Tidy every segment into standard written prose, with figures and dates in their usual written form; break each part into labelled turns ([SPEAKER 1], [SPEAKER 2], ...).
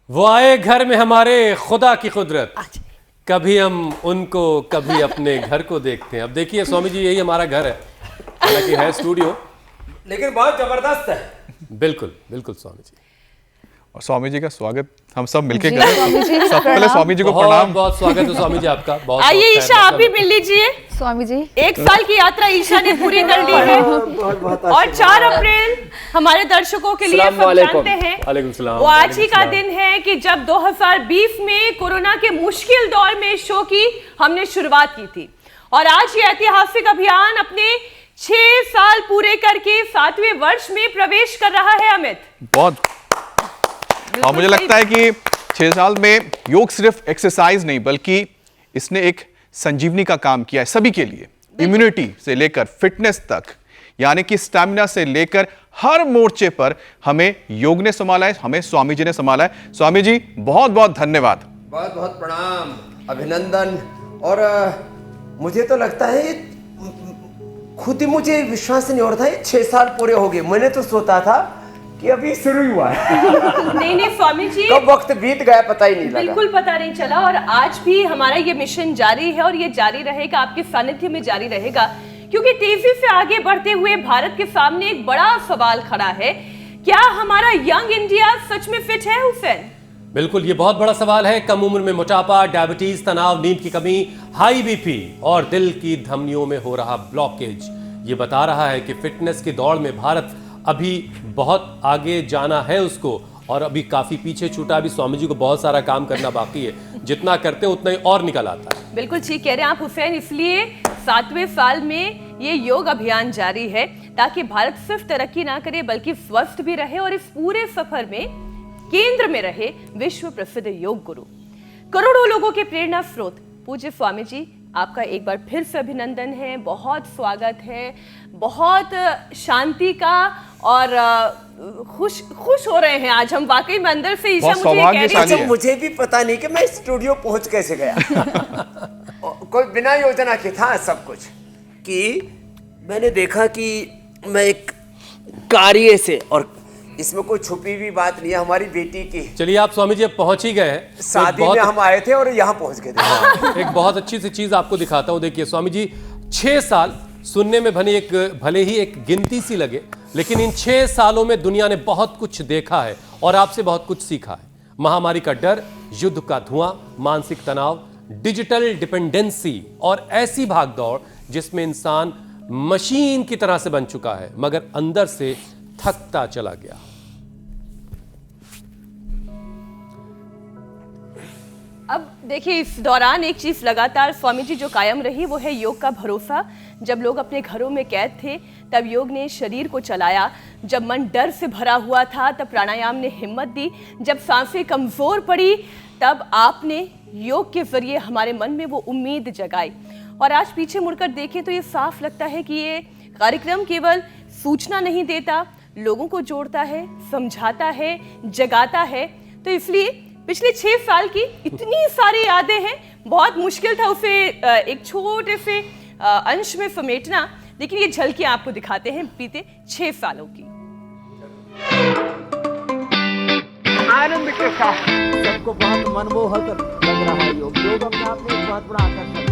[SPEAKER 1] वो आए घर में हमारे खुदा की कुदरत, कभी हम उनको कभी अपने घर को देखते हैं। अब देखिए स्वामी जी, यही हमारा घर है, हालांकि है स्टूडियो,
[SPEAKER 2] लेकिन बहुत जबरदस्त है।
[SPEAKER 1] बिल्कुल बिल्कुल स्वामी जी।
[SPEAKER 3] और स्वामी जी का स्वागत हम सब मिलके करें। सबसे पहले स्वामी जी को
[SPEAKER 1] बहुत
[SPEAKER 3] प्रणाम।
[SPEAKER 1] बहुत स्वागत है स्वामी जी आपका। बहुत
[SPEAKER 4] आइए ईशा, आप भी मिल लीजिए।
[SPEAKER 5] स्वामी जी,
[SPEAKER 4] 1 साल की यात्रा ईशा ने पूरी कर ली है और 4 अप्रैल हमारे दर्शकों के लिए सब जानते हैं
[SPEAKER 1] वालेकुम सलाम।
[SPEAKER 4] वो आज ही का दिन है कि जब 2020 में कोरोना के मुश्किल दौर में शो की हमने शुरुआत की थी और आज ये ऐतिहासिक अभियान अपने 6 साल पूरे करके 7वें वर्ष में प्रवेश कर रहा है। अमित,
[SPEAKER 3] बहुत और मुझे लगता है कि 6 साल में योग सिर्फ एक्सरसाइज नहीं बल्कि इसने एक संजीवनी का काम किया है सभी के लिए। इम्यूनिटी से लेकर फिटनेस तक, यानी कि स्टैमिना से लेकर हर मोर्चे पर हमें योग ने संभाला है, हमें स्वामी जी ने संभाला है। स्वामी जी बहुत बहुत धन्यवाद।
[SPEAKER 2] बहुत बहुत प्रणाम, अभिनंदन। और मुझे तो लगता है खुद ही मुझे विश्वास नहीं हो रहा था 6 साल पूरे हो गए। मैंने तो सोचा था कि अभी शुरू हुआ है।
[SPEAKER 4] नहीं स्वामी जी,
[SPEAKER 2] कब वक्त बीत गया पता ही नहीं लगा।
[SPEAKER 4] बिल्कुल पता नहीं चला और आज भी हमारा ये मिशन जारी है और ये जारी रहेगा, आपके सानिध्य में जारी रहेगा, क्योंकि तेजी से आगे बढ़ते हुए भारत के सामने एक बड़ा सवाल खड़ा है। क्या हमारा यंग इंडिया सच में फिट है हुसैन?
[SPEAKER 1] बिल्कुल, ये बहुत बड़ा सवाल है। कम उम्र में मोटापा, डायबिटीज, तनाव, नींद की कमी, हाई बीपी और दिल की धमनियों में हो रहा ब्लॉकेज, ये बता रहा है कि फिटनेस की दौड़ में भारत अभी बहुत आगे जाना है उसको, और अभी काफी पीछे छूटा। अभी स्वामी जी को बहुत सारा काम करना बाकी है, जितना करते हैं उतना ही और निकल आता है।
[SPEAKER 4] बिल्कुल ठीक कह रहे हैं आप हुसैन, इसलिए 7वें साल में ये योग अभियान जारी है ताकि भारत सिर्फ तरक्की ना करे बल्कि स्वस्थ भी रहे और इस पूरे सफर में केंद्र में रहे विश्व प्रसिद्ध योग गुरु, करोड़ों लोगों के प्रेरणा स्रोत पूज्य स्वामी जी। आपका एक बार फिर से अभिनंदन है, बहुत स्वागत है, बहुत शांति का और खुश हो रहे हैं आज हम वाकई में अंदर से। ईशा मुझे कह रही है,
[SPEAKER 2] मुझे भी पता नहीं कि मैं स्टूडियो पहुंच कैसे गया। कोई बिना योजना के था सब कुछ, कि मैंने देखा कि मैं एक कार्य से, और इसमें कोई छुपी हुई बात नहीं है, हमारी बेटी की।
[SPEAKER 1] चलिए आप स्वामी जी अब पहुंच ही गए हैं,
[SPEAKER 2] शादी में हम आए थे और यहाँ पहुंच गए थे।
[SPEAKER 1] एक बहुत अच्छी सी चीज आपको दिखाता हूं। देखिए स्वामी जी, 6 साल सुनने में भले ही एक गिनती सी लगे, लेकिन इन 6 सालों में दुनिया ने बहुत कुछ देखा है और आपसे बहुत कुछ सीखा है। महामारी का डर, युद्ध का धुआं, मानसिक तनाव, डिजिटल डिपेंडेंसी और ऐसी भागदौड़ जिसमें इंसान मशीन की तरह से बन चुका है मगर अंदर से थकता चला गया।
[SPEAKER 4] अब देखिए इस दौरान एक चीज लगातार स्वामी जी जो कायम रही वो है योग का भरोसा। जब लोग अपने घरों में कैद थे तब योग ने शरीर को चलाया, जब मन डर से भरा हुआ था तब प्राणायाम ने हिम्मत दी, जब सांसें कमजोर पड़ी तब आपने योग के जरिए हमारे मन में वो उम्मीद जगाई। और आज पीछे मुड़कर देखें तो ये साफ लगता है कि ये कार्यक्रम केवल सूचना नहीं देता, लोगों को जोड़ता है, समझाता है, जगाता है। तो इसलिए पिछले 6 साल की इतनी सारी यादें हैं, बहुत मुश्किल था उसे एक छोटे से अंश में समेटना, लेकिन ये झलकियां आपको दिखाते हैं बीते 6 सालों की।
[SPEAKER 6] आनंद के साथ सबको बहुत मनमोहक लग रहा है योग। योग अपने आप में एक बहुत बड़ा आकर्षण है।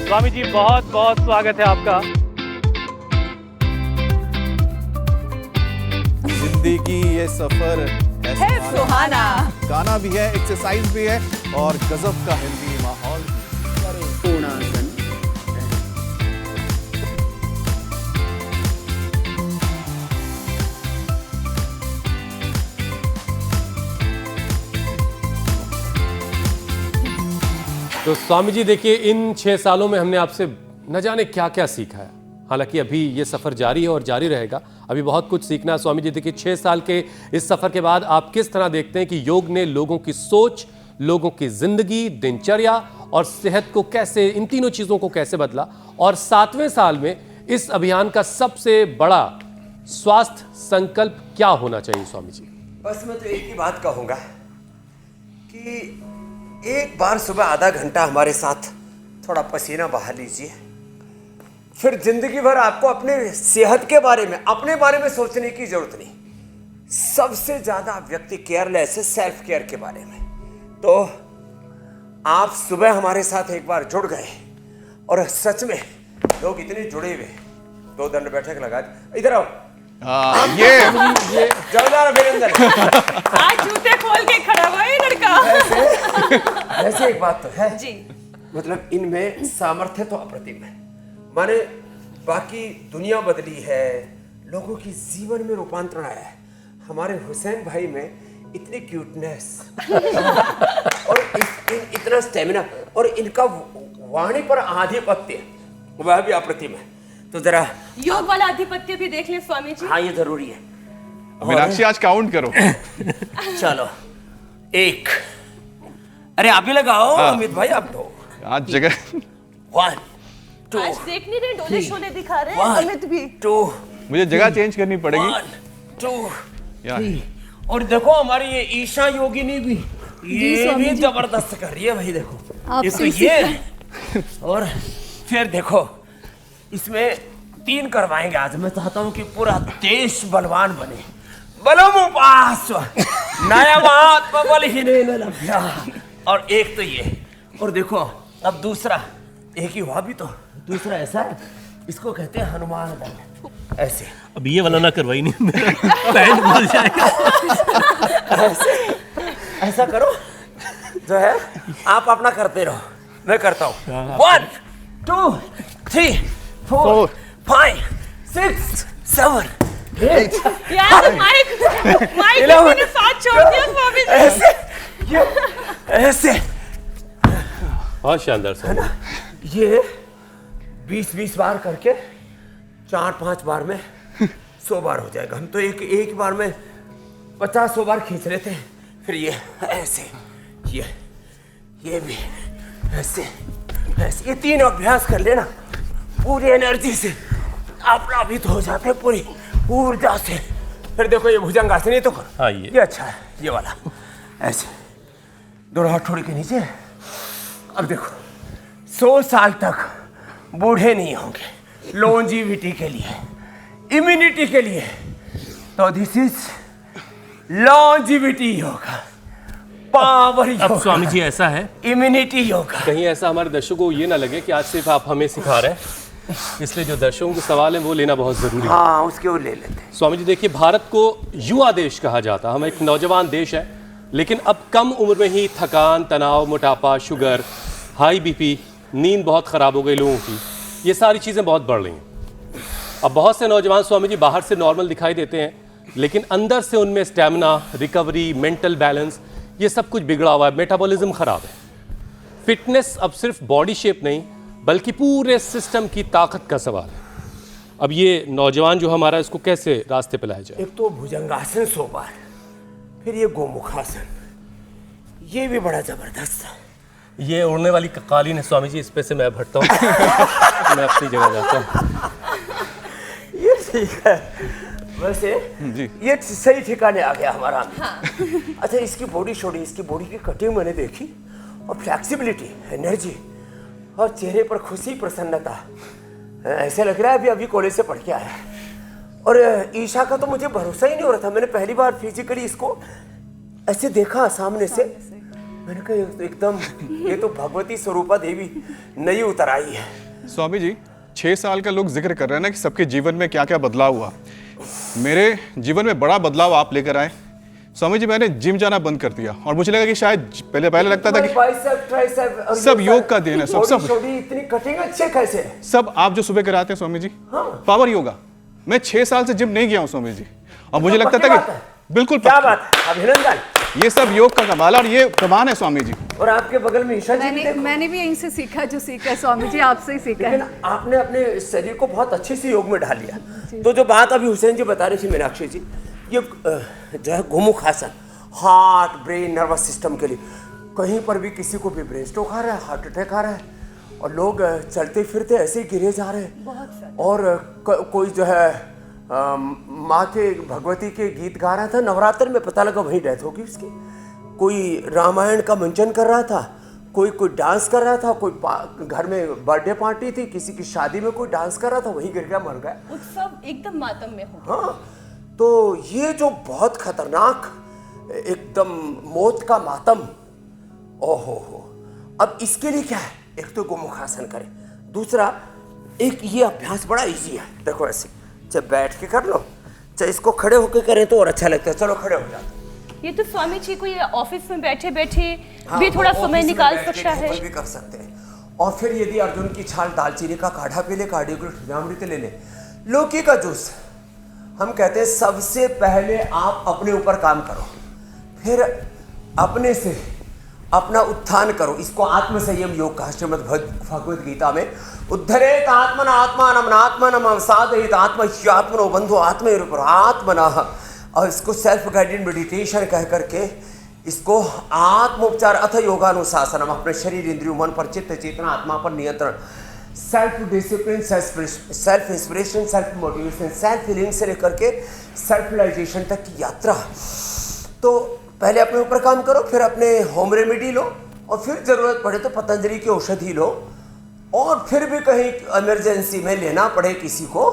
[SPEAKER 7] स्वामी जी बहुत बहुत स्वागत है आपका।
[SPEAKER 8] जिंदगी ये सफर
[SPEAKER 4] है सुहाना,
[SPEAKER 8] गाना भी है, एक्सरसाइज भी है और गजब का हेल्दी माहौल भी।
[SPEAKER 1] तो स्वामी जी देखिए, इन 6 सालों में हमने आपसे न जाने क्या क्या सीखा है। हालांकि अभी ये सफ़र जारी है और जारी रहेगा, अभी बहुत कुछ सीखना है। स्वामी जी देखिए, 6 साल के इस सफ़र के बाद आप किस तरह देखते हैं कि योग ने लोगों की सोच, लोगों की जिंदगी, दिनचर्या और सेहत को कैसे, इन तीनों चीज़ों को कैसे बदला, और 7वें साल में इस अभियान का सबसे बड़ा स्वास्थ्य संकल्प क्या होना चाहिए स्वामी जी?
[SPEAKER 2] बस मैं तो एक ही बात कहूँगा कि एक बार सुबह आधा घंटा हमारे साथ थोड़ा पसीना बहा लीजिए, फिर जिंदगी भर आपको अपने सेहत के बारे में, अपने बारे में सोचने की जरूरत नहीं। सबसे ज्यादा व्यक्ति केयरलेस है सेल्फ केयर के बारे में। तो आप सुबह हमारे साथ एक बार जुड़ गए और सच में लोग इतने जुड़े हुए, 2 दंड बैठक लगा दी। इधर आओ।
[SPEAKER 3] ये
[SPEAKER 2] जोरदार अभिनंदन।
[SPEAKER 4] आज जूते खोल के खड़ा हुआ है लड़का।
[SPEAKER 2] वैसे एक बात तो है
[SPEAKER 4] जी,
[SPEAKER 2] मतलब इनमें सामर्थ्य तो अप्रतिम है। माने बाकी दुनिया बदली है, लोगों की जीवन में रूपांतरण आया है। हमारे हुसैन भाई में इतनी क्यूटनेस और इतना स्टेमिना और इनका वाणी पर आधिपत्य वह भी अप्रतिम है। तो जरा
[SPEAKER 4] योग वाला आधिपत्य भी देख ले स्वामी जी।
[SPEAKER 2] हाँ, ये जरूरी है।
[SPEAKER 3] मीनाक्षी आज काउंट करो।
[SPEAKER 2] चलो 1, अरे आप ही लगाओ अमित भाई, आप दो।
[SPEAKER 3] आज जगह
[SPEAKER 2] 1 2
[SPEAKER 4] आज देख नहीं रहे, डोले शोले दिखा रहे हैं
[SPEAKER 2] 1
[SPEAKER 4] अमित भी।
[SPEAKER 2] 2
[SPEAKER 3] मुझे जगह चेंज करनी पड़ेगी।
[SPEAKER 2] 1 2
[SPEAKER 3] या
[SPEAKER 2] 3 और देखो हमारी ये ईशा योगिनी भी ये भी जबरदस्त कर रही है भाई। देखो ये तो ये और फिर देखो इसमें 3 करवाएंगे आज। मैं चाहता हूँ कि पूरा देश बलवान बने। बलमुपास्व नया महात्मा बल ही नहीं लभ्या। और एक तो ये, और देखो अब दूसरा, एक ही हुआ भी तो दूसरा ऐसा है, इसको कहते हैं हनुमान दंड। ऐसे
[SPEAKER 1] अब ये वाला ना करवाई नहीं, मेरा पैंट भूल जाएगा।
[SPEAKER 2] ऐसा करो जो है, आप अपना करते रहो, मैं करता हूँ। 1 2 3 4 5 6 7 8
[SPEAKER 4] यार माइक मैंने साथ छोड़ दिया स्वामी जी।
[SPEAKER 2] ऐसे ये ऐसे
[SPEAKER 1] बहुत शानदार स्वामी।
[SPEAKER 2] ये 20-20 बार करके 4-5 बार में 100 बार हो जाएगा। हम तो एक बार में 50-100 बार खींच रहे थे। फिर ये ऐसे, ये भी ऐसे ऐसे, ये 3 अभ्यास कर लेना पूरी एनर्जी से, अपना भी तो हो जाते हैं पूरी ऊर्जा से। फिर देखो ये भुजंगासन, ये तो करो।
[SPEAKER 1] हाँ,
[SPEAKER 2] ये अच्छा है, ये वाला ऐसे दोनों हाथ छोड़ के नीचे। अब देखो 100 साल तक बूढ़े नहीं होंगे लॉन्जिविटी के लिए, इम्यूनिटी के लिए। तो this is longevity yoga, power
[SPEAKER 1] अब
[SPEAKER 2] योगा,
[SPEAKER 1] स्वामी जी ऐसा है,
[SPEAKER 2] इम्यूनिटी योगा।
[SPEAKER 1] कहीं ऐसा हमारे दर्शकों को ये ना लगे कि आज सिर्फ आप हमें सिखा रहे हैं, इसलिए जो दर्शकों के सवाल हैं वो लेना बहुत जरूरी है।
[SPEAKER 2] हाँ, उसके वो ले लेते हैं।
[SPEAKER 1] स्वामी जी देखिए, भारत को युवा देश कहा जाता है, हम एक नौजवान देश है, लेकिन अब कम उम्र में ही थकान, तनाव, मोटापा, शुगर, हाई बीपी, नींद बहुत खराब हो गई लोगों की, ये सारी चीज़ें बहुत बढ़ रही हैं। अब बहुत से नौजवान स्वामी जी बाहर से नॉर्मल दिखाई देते हैं, लेकिन अंदर से उनमें स्टैमिना, रिकवरी, मेंटल बैलेंस, ये सब कुछ बिगड़ा हुआ है, मेटाबॉलिज्म खराब है। फिटनेस अब सिर्फ बॉडी शेप नहीं बल्कि पूरे सिस्टम की ताकत का सवाल है। अब ये नौजवान जो हमारा, इसको कैसे रास्ते पे लाया जाए?
[SPEAKER 2] एक तो भुजंगासन 100 बार, फिर ये गोमुखासन, ये भी बड़ा जबरदस्त है।
[SPEAKER 1] ये उड़ने वाली कालीन है स्वामी जी, इस पे से मैं भटता हूँ। मैं अपनी जगह जाता हूँ।
[SPEAKER 2] ये ठीक है वैसे
[SPEAKER 3] जी।
[SPEAKER 2] ये सही ठिकाने आ गया हमारा। अच्छा, इसकी बॉडी इसकी बॉडी की कटिंग मैंने देखी, और फ्लेक्सिबिलिटी, एनर्जी, और चेहरे पर खुशी, प्रसन्नता, ऐसे लग रहा है अभी कॉलेज से पढ़ के आया है। और ईशा का तो मुझे भरोसा ही नहीं हो रहा था। मैंने पहली बार फिजिकली इसको ऐसे देखा सामने से, मैंने कहा एकदम ये तो भगवती स्वरूपा देवी नई उतर आई है।
[SPEAKER 3] स्वामी जी 6 साल का लोग जिक्र कर रहे हैं ना कि सबके जीवन में क्या क्या बदलाव हुआ। मेरे जीवन में बड़ा बदलाव आप लेकर आए स्वामी जी। मैंने जिम जाना बंद कर दिया और मुझे लगा कि शायद पहले लगता था कि
[SPEAKER 2] बाइसेप, ट्राइसेप, और
[SPEAKER 3] सब योग का देन है। सब
[SPEAKER 2] इतनी कटिंग अच्छे कैसे?
[SPEAKER 3] सब आप जो सुबह कराते हैं स्वामी जी, पावर योगा। मैं 6 साल से जिम नहीं गया हूं स्वामी जी, और मुझे लगता था कि बिल्कुल
[SPEAKER 2] क्या बात है, अभिनंदन।
[SPEAKER 3] ये सब योग का कमाल और ये प्रमाण है स्वामी जी। और
[SPEAKER 2] आपके बगल में ईशा जी भी देखो।
[SPEAKER 5] मैंने भी यहीं से सीखा जो सीखा है स्वामी जी, आपसे ही सीखा है।
[SPEAKER 2] लेकिन आपने अपने शरीर को बहुत अच्छे से योग में ढाल लिया। तो जो बात अभी हुसैन जी बता रही थी मीनाक्षी जी, ये जो है Gomukhasana, heart, brain, nervous system के लिए। कहीं पर भी किसी को भी ब्रेन स्ट्रोक आ रहा है, हार्ट अटैक आ रहा है, और लोग चलते फिरते ऐसे ही गिरे जा रहे हैं। और कोई जो है माँ के भगवती के गीत गा रहा था नवरात्र में, पता लगा वहीं डेथ होगी उसकी। कोई रामायण का मंचन कर रहा था, कोई डांस कर रहा था, कोई घर में बर्थडे पार्टी थी, किसी की शादी में कोई डांस कर रहा था, वहीं गिर गया, मर गया।
[SPEAKER 4] उत्सव एकदम मातम में हो।
[SPEAKER 2] हाँ, तो ये जो बहुत खतरनाक एकदम मौत का मातम, ओहो हो, अब इसके लिए क्या है? एक तो गोमुखासन करें, दूसरा एक ये अभ्यास बड़ा इजी है। देखो ऐसे चाहे बैठ के कर लो, चाहे इसको खड़े होकर करें तो और अच्छा लगता है। चलो खड़े हो जाते।
[SPEAKER 4] ये तो स्वामी जी को ये ऑफिस में बैठे बैठे भी थोड़ा समय निकाल सकता है,
[SPEAKER 2] भी कर सकते हैं। और फिर यदि अर्जुन की छाल दालचीनी का काढ़ा पी ले, कार्डियोग्राफी ले ले, लौकी का जूस, हम कहते हैं सबसे पहले आप अपने ऊपर काम करो, फिर अपने से अपना उत्थान करो। इसको आत्म संयम योग कहा श्रीमद् भगवद गीता में। उद्धरेत आत्मन आत्मानम आत्मनम अवसादयेत आत्मह्यात्मनो बंधु आत्मैरुपर आत्मना, और इसको सेल्फ गाइडेड मेडिटेशन कह करके इसको आत्मोपचार अथ योगानुशासनम, अपने शरीर इंद्रियों मन पर चित्त चेतना आत्मा पर नियंत्रण, self discipline, self inspiration, self motivation, self healing से लेकर के सेल्फ रियलाइजेशन तक की यात्रा। तो पहले अपने ऊपर काम करो, फिर अपने होम रेमेडी लो, और फिर जरूरत पड़े तो पतंजलि की औषधि लो, और फिर भी कहीं इमरजेंसी में लेना पड़े किसी को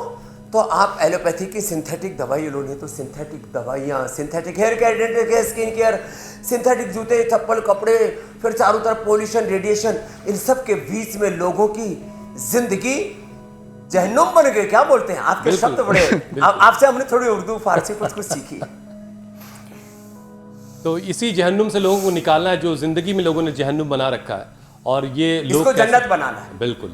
[SPEAKER 2] तो आप एलोपैथी की सिंथेटिक दवाई लो, नहीं तो सिंथेटिक दवाइयाँ, synthetic hair care, dental care, skin care, synthetic जूते चप्पल कपड़े, फिर चारों तरफ पोल्यूशन, रेडिएशन, इन सब के बीच में लोगों की जिंदगी जहन्नुम बन गई। क्या बोलते हैं आपके शब्द बड़े, आपसे हमने थोड़ी उर्दू फारसी कुछ सीखी।
[SPEAKER 1] तो इसी जहन्नुम से लोगों को निकालना है, जो जिंदगी में लोगों ने जहन्नुम बना रखा है, और ये लोग
[SPEAKER 2] इसको जन्नत बनाना है।
[SPEAKER 1] बिल्कुल।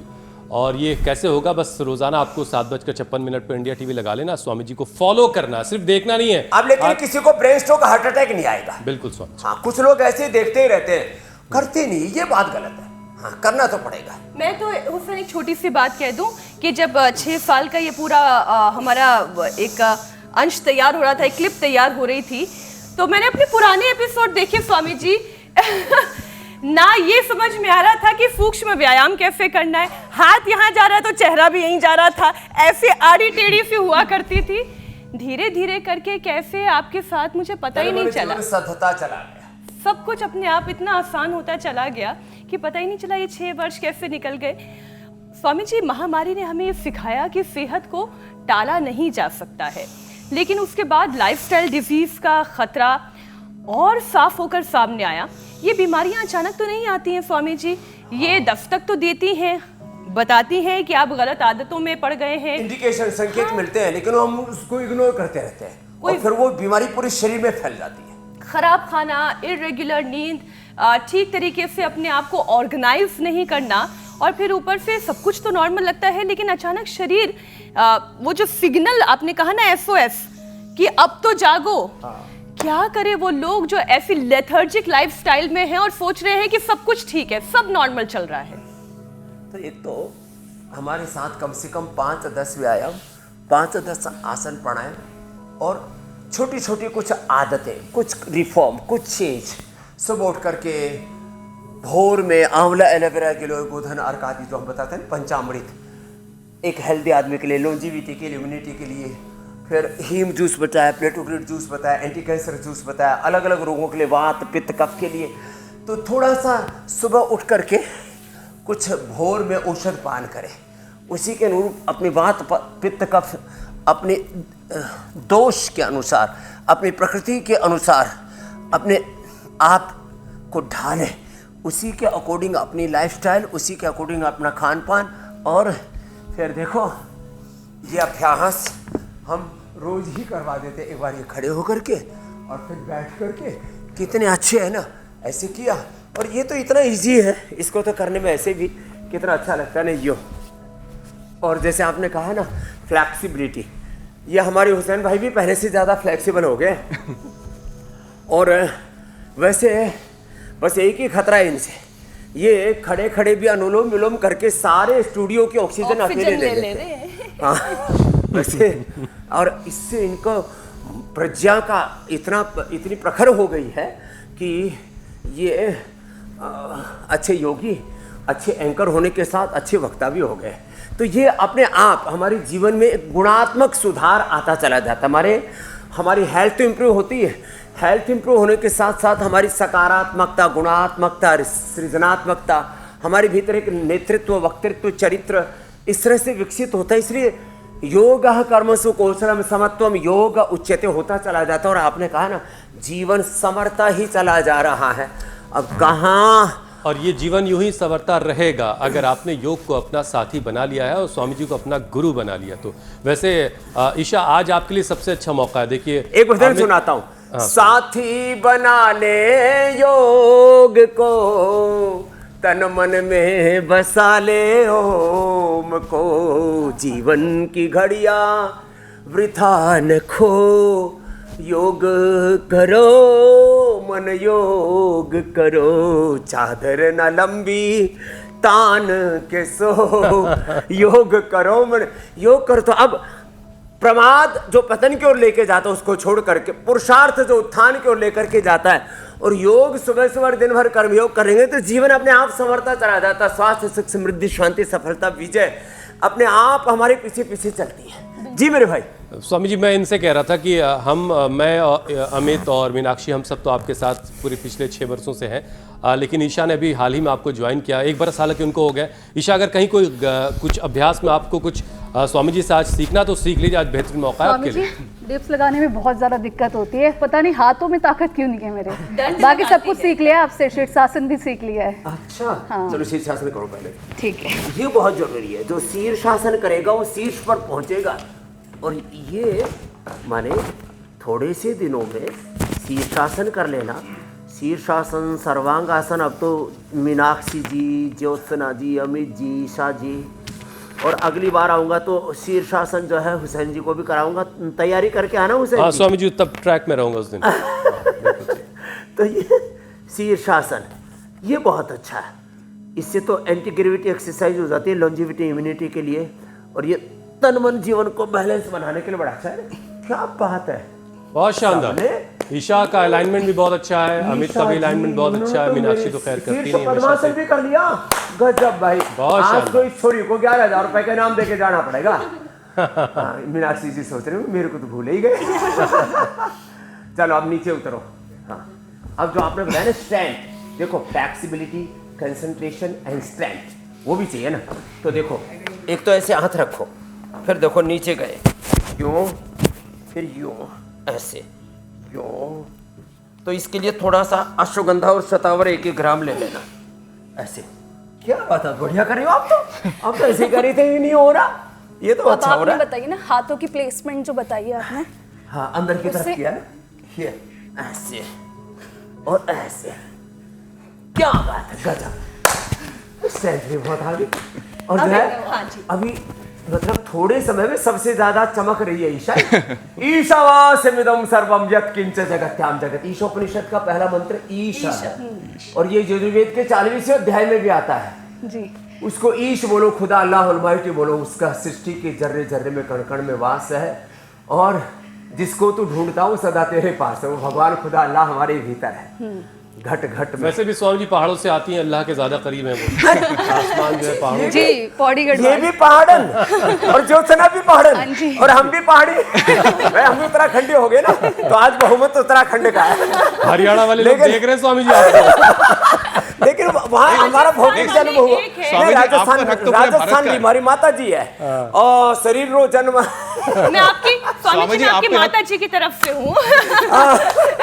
[SPEAKER 1] और ये कैसे होगा? बस रोजाना आपको 7:56 पर इंडिया टीवी लगा लेना, स्वामी जी को फॉलो करना, सिर्फ देखना नहीं है।
[SPEAKER 2] अब लेकिन किसी को ब्रेन स्ट्रोक, हार्ट अटैक नहीं आएगा।
[SPEAKER 1] बिल्कुल स्वामी।
[SPEAKER 2] हाँ, कुछ लोग ऐसे ही देखते ही रहते हैं, करते नहीं, ये बात गलत है। हाँ, करना तो पड़ेगा।
[SPEAKER 4] मैं तो हुसैन एक छोटी सी बात कह दूं कि जब 6 साल का ये पूरा हमारा एक अंश तैयार हो रहा था, एक क्लिप तैयार हो रही थी, तो मैंने अपने पुराने एपिसोड देखे स्वामी जी ना ये समझ में आ रहा था कि सूक्ष्म व्यायाम कैसे करना है, हाथ यहाँ जा रहा है तो चेहरा भी यहीं जा रहा था, ऐसे आड़ी टेढ़ी सी हुआ करती थी। धीरे धीरे करके कैसे आपके साथ मुझे पता ही नहीं चला,
[SPEAKER 2] सतता चला गया,
[SPEAKER 4] सब कुछ अपने आप इतना आसान होता चला गया कि पता ही नहीं चला ये 6 वर्ष कैसे निकल गए। स्वामी जी, महामारी ने हमें ये सिखाया कि सेहत को टाला नहीं जा सकता है, लेकिन उसके बाद लाइफस्टाइल डिजीज का खतरा और साफ होकर सामने आया। ये बीमारियां अचानक तो नहीं आती हैं स्वामी जी, ये दस्तक तो देती हैं, बताती हैं कि आप गलत आदतों में पड़ गए हैं,
[SPEAKER 2] इंडिकेशन, संकेत मिलते हैं, लेकिन हम उसको इग्नोर करते रहते हैं और फिर वो बीमारी पूरे शरीर में फैल जाती है।
[SPEAKER 4] खराब खाना, इर्रेगुलर नींद, ठीक तरीके से अपने आप को ऑर्गेनाइज नहीं करना, और फिर ऊपर से सब कुछ तो नॉर्मल लगता है, लेकिन अचानक शरीर वो जो सिग्नल आपने कहा ना SOS कि अब तो जागो, क्या करे वो लोग जो ऐसी लेथर्जिक लाइफस्टाइल में हैं और सोच रहे हैं कि सब कुछ ठीक है, सब नॉर्मल चल रहा है।
[SPEAKER 2] तो एक तो हमारे साथ कम से कम 5-10 व्यायाम, 5-10 आसन प्राणायाम और छोटी छोटी कुछ आदतें, कुछ रिफॉर्म, कुछ चेंज। सुबह उठ करके भोर में आंवला, एलोवेरा, गिलोय, गोधन, अर्क आदि जो हम बताते हैं पंचामृत, एक हेल्दी आदमी के लिए, लॉन्जिविटी के लिए, इम्यूनिटी के लिए। फिर हीम जूस बताया, प्लेटोग्रिड जूस बताया, एंटी कैंसर जूस बताया, अलग अलग रोगों के लिए, वात पित्त कफ के लिए। तो थोड़ा सा सुबह उठ करके कुछ भोर में औषध पान करें, उसी के अनुरूप अपनी वात पित्त कफ अपने दोष के अनुसार, अपनी प्रकृति के अनुसार अपने आप को ढालें, उसी के अकॉर्डिंग अपनी लाइफस्टाइल, उसी के अकॉर्डिंग अपना खान पान। और फिर देखो ये अभ्यास हम रोज ही करवा देते, एक बार ये खड़े होकर के और फिर बैठ करके, कितने अच्छे है ना, ऐसे किया। और ये तो इतना इजी है, इसको तो करने में ऐसे भी कितना अच्छा लगता है ना यो। और जैसे आपने कहा ना फ्लैक्सिबिलिटी, ये हमारे हुसैन भाई भी पहले से ज़्यादा फ्लैक्सिबल हो गए। और वैसे बस एक ही खतरा है इनसे, ये खड़े खड़े भी अनुलोम विलोम करके सारे स्टूडियो की ऑक्सीजन अकेले ले लेते हैं। हाँ वैसे, और इससे इनको प्रज्ञा का इतनी प्रखर हो गई है कि ये अच्छे योगी, अच्छे एंकर होने के साथ अच्छे वक्ता भी हो गए। तो ये अपने आप हमारे जीवन में एक गुणात्मक सुधार आता चला जाता है। हमारी हेल्थ इम्प्रूव होती है, हेल्थ इम्प्रूव होने के साथ साथ हमारी सकारात्मकता, गुणात्मकता, सृजनात्मकता, हमारे भीतर एक नेतृत्व, वक्तृत्व, चरित्र इस तरह से विकसित होता है। इसलिए योग कर्मसु कौशलम समत्वम, योग उच्यते होता चला जाता है। और आपने कहा ना जीवन समरता ही चला जा रहा है, अब कहाँ।
[SPEAKER 1] और ये जीवन यूं ही संवरता रहेगा अगर आपने योग को अपना साथी बना लिया है और स्वामी जी को अपना गुरु बना लिया तो। वैसे ईशा, आज आपके लिए सबसे अच्छा मौका है। देखिए
[SPEAKER 2] एक भजन सुनाता हूँ। साथी बना ले योग को, तन मन में बसा ले ओम को, जीवन की घड़िया वृथा न खो, योग करो मन योग करो, चादर न लंबी तान के सो, योग करो मन योग करो। तो अब प्रमाद जो पतन की ओर लेके जाता है उसको छोड़ करके पुरुषार्थ जो उत्थान की ओर लेकर के जाता है, और योग सुबह सुबह दिन भर कर्मयोग करेंगे तो जीवन अपने आप संवरता चला जाता है। स्वास्थ्य सुख समृद्धि शांति सफलता विजय अपने आप हमारे पीछे पीछे चलती है। जी मेरे भाई।
[SPEAKER 1] स्वामी जी, मैं इनसे कह रहा था कि मैं अमित और मीनाक्षी हम सब तो आपके साथ पूरे पिछले 6 वर्षों से हैं, लेकिन ईशा ने अभी हाल ही में आपको ज्वाइन किया, 1 बरस हालांकि उनको हो गया। ईशा, अगर कहीं कोई कुछ अभ्यास में आपको कुछ स्वामी जी से आज सीखना तो सीख लीजिए, आज बेहतरीन मौका है आपके लिए।
[SPEAKER 5] डिप्स लगाने में बहुत ज्यादा दिक्कत होती है, पता नहीं हाथों में ताकत क्यों नहीं है मेरे। बाकी सब कुछ सीख लिया आपसे, शीर्षासन भी सीख लिया है।
[SPEAKER 2] अच्छा हाँ। चलो शीर्षासन करो पहले।
[SPEAKER 5] ठीक है,
[SPEAKER 2] ये बहुत जरूरी है। जो शीर्षासन करेगा वो शीर्ष पर पहुंचेगा, और ये माने थोड़े से दिनों में शीर्षासन कर लेना। शीर्षासन, सर्वांगासन, अब तो मीनाक्षी जी, ज्योत्सना जी, अमित जी, ईशा जी, और अगली बार आऊँगा तो शीर्षासन जो है हुसैन जी को भी कराऊंगा। तैयारी करके आना हुसैन।
[SPEAKER 1] हाँ स्वामी जी, तब ट्रैक में रहूँगा उस दिन।
[SPEAKER 2] तो ये शीर्षासन ये बहुत अच्छा है, इससे तो एंटी ग्रेविटी एक्सरसाइज हो जाती है लॉन्जिविटी इम्यूनिटी के लिए, और ये तन मन जीवन को बैलेंस बनाने के लिए बड़ा अच्छा है। क्या बात है,
[SPEAKER 1] बहुत शानदार। ईशा का अलाइनमेंट भी बहुत अच्छा है, अमित का भी अलाइनमेंट बहुत अच्छा है, मीनाक्षी तो खैर करती नहीं हमेशा से।
[SPEAKER 2] भी कर लिया, गजब भाई। आज तो इस छोरी को 11,000 रुपए का इनाम देके जाना पड़ेगा। मीनाक्षी जी सोच रहे मेरे को तो भूल ही गए। चलो अब नीचे उतरो। हाँ, अब जो आपने बताया ना स्ट्रेंथ, देखो फ्लेक्सिबिलिटी, कंसंट्रेशन एंड स्ट्रेंथ वो भी चाहिए ना। तो देखो एक तो ऐसे हाथ रखो, फिर देखो नीचे गए, यूं, फिर यूं, ऐसे यूं। तो इसके लिए थोड़ा सा अश्वगंधा और शतावर 1-1 ग्राम ले लेना, ऐसे। क्या बात है, बढ़िया कर रही हो आप तो। आप तो ऐसे कर रही थे, नहीं हो रहा, ये तो अच्छा हो रहा है।
[SPEAKER 5] बताइए ना हाथों की प्लेसमेंट जो बताइए आपने।
[SPEAKER 2] हाँ, अंदर की तरफ किया ना, ये ऐसे और ऐसे। क्या बात है, गजब। स्ट्रेंथ भी बहुत आ गई। और जो है अभी मतलब थोड़े समय में सबसे ज्यादा चमक रही है ईशा। ईशावास्यमिदं सर्वं यत्किंच जगत्याम जगत। ईशोपनिषद का पहला मंत्र ईशा है, और ये यजुर्वेद के 40वें अध्याय में भी आता है
[SPEAKER 5] जी।
[SPEAKER 2] उसको ईश बोलो, खुदा अल्लाह अलमाइटी बोलो, उसका सृष्टि के जर्रे जर्रे में कण कण में वास है, और जिसको तू ढूंढता वो सदा तेरे पास है। वो भगवान खुदा अल्लाह हमारे भीतर है, घट घट में।
[SPEAKER 1] वैसे भी स्वामी जी पहाड़ों से आती हैं, अल्लाह के ज्यादा करीब हैं वो। आसमान जो है पहाड़ों
[SPEAKER 5] जी, पौड़ी गढ़वाल।
[SPEAKER 2] ये भी पहाड़न और ज्योत्सना भी पहाड़न, और हम भी पहाड़ी। हम भी उत्तराखंडी हो गए ना, तो आज बहुमत उत्तराखंड का है।
[SPEAKER 1] हरियाणा वाले लोग देख रहे हैं स्वामी जी आपको।
[SPEAKER 2] लेकिन वहाँ हमारा भौतिक जन्म हुआ। राजस्थान की हमारी माता जी है, और शरीर रो जन्म।
[SPEAKER 4] मैं आपकी स्वामी जी आपकी माता जी की तरफ से हूँ,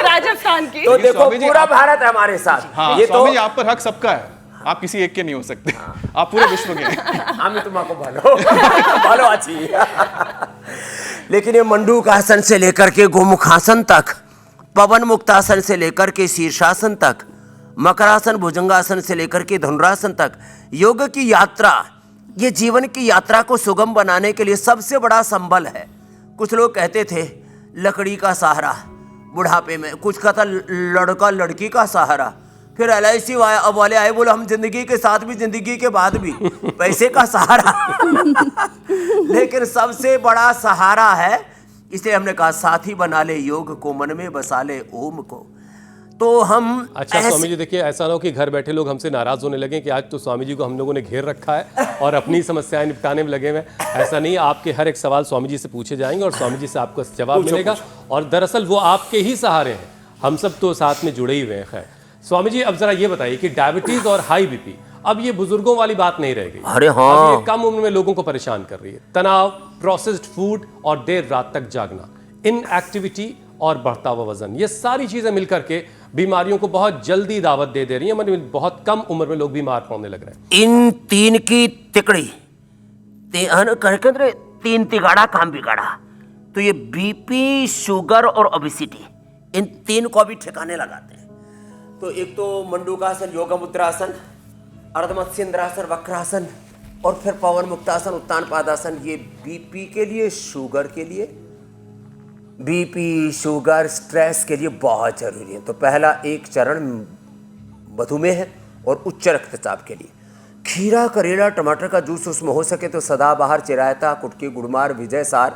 [SPEAKER 4] राजस्थान की।
[SPEAKER 2] तो देखो पूरा भारत है हमारे साथ।
[SPEAKER 3] हाँ,
[SPEAKER 2] ये
[SPEAKER 3] स्वामी
[SPEAKER 2] तो
[SPEAKER 3] जी आप पर हक सबका है, आप किसी एक के नहीं हो सकते। आप पूरे विश्व के हैं।
[SPEAKER 2] हमें तुम्हारा भालो भालो अच्छी। लेकिन ये मंडूक आसन से लेकर के गोमुखासन तक, पवन मुक्तासन से लेकर के शीर्षासन तक, मकरासन भुजंगासन से लेकर के धनुरासन तक, योग की यात्रा, ये जीवन की यात्रा को सुगम बनाने के लिए सबसे बड़ा संबल है। कुछ लोग कहते थे लकड़ी का सहारा बुढ़ापे में, कुछ कहता लड़का लड़की का सहारा, फिर LIC वाले आए, बोले हम जिंदगी के साथ भी जिंदगी के बाद भी पैसे का सहारा। लेकिन सबसे बड़ा सहारा है, इसलिए हमने कहा साथी बना ले योग को, मन में बसा ले ओम को। तो हम
[SPEAKER 1] अच्छा स्वामी जी, देखिए ऐसा ना हो कि घर बैठे लोग हमसे नाराज होने लगे कि आज तो स्वामी जी को हम लोगों ने घेर रखा है और अपनी समस्याएं निपटाने में लगे हुए। ऐसा नहीं, आपके हर एक सवाल स्वामी जी से पूछे जाएंगे और स्वामी जी से आपको जवाब मिलेगा। और दरअसल वो आपके ही सहारे हैं, हम सब तो साथ में जुड़े ही हुए हैं। खैर स्वामी जी, अब जरा ये बताइए कि डायबिटीज और हाई BP अब ये बुजुर्गों वाली बात नहीं रह गई।
[SPEAKER 2] अरे हाँ।
[SPEAKER 1] अब ये कम उम्र में लोगों को परेशान कर रही है। तनाव, प्रोसेस्ड फूड और देर रात तक जागना, इनएक्टिविटी और बढ़ता हुआ वजन, ये सारी चीजें मिलकर के बीमारियों को बहुत जल्दी दावत दे रही है। मतलब बहुत कम उम्र में लोग बीमार पड़ने लग रहे हैं।
[SPEAKER 2] इन तीन की तिकड़ी तीन तिगाड़ा काम बिगाड़ा। तो ये बीपी, शुगर और ओबेसिटी, इन तीन को भी ठिकाने लगाते हैं। तो एक तो मंडूकासन, योगा मुद्रासन, अर्धमत्स्येंद्रासन, वक्रासन और फिर पवन मुक्तासन, उत्तान पादासन। ये बीपी के लिए, शुगर के लिए, बीपी, शुगर, स्ट्रेस के लिए बहुत जरूरी है। तो पहला एक चरण मधुमेह है और उच्च रक्तचाप के लिए खीरा, करेला, टमाटर का जूस, उसमें हो सके तो सदाबहार, चिरायता, कुटकी, गुड़मार, विजय सार,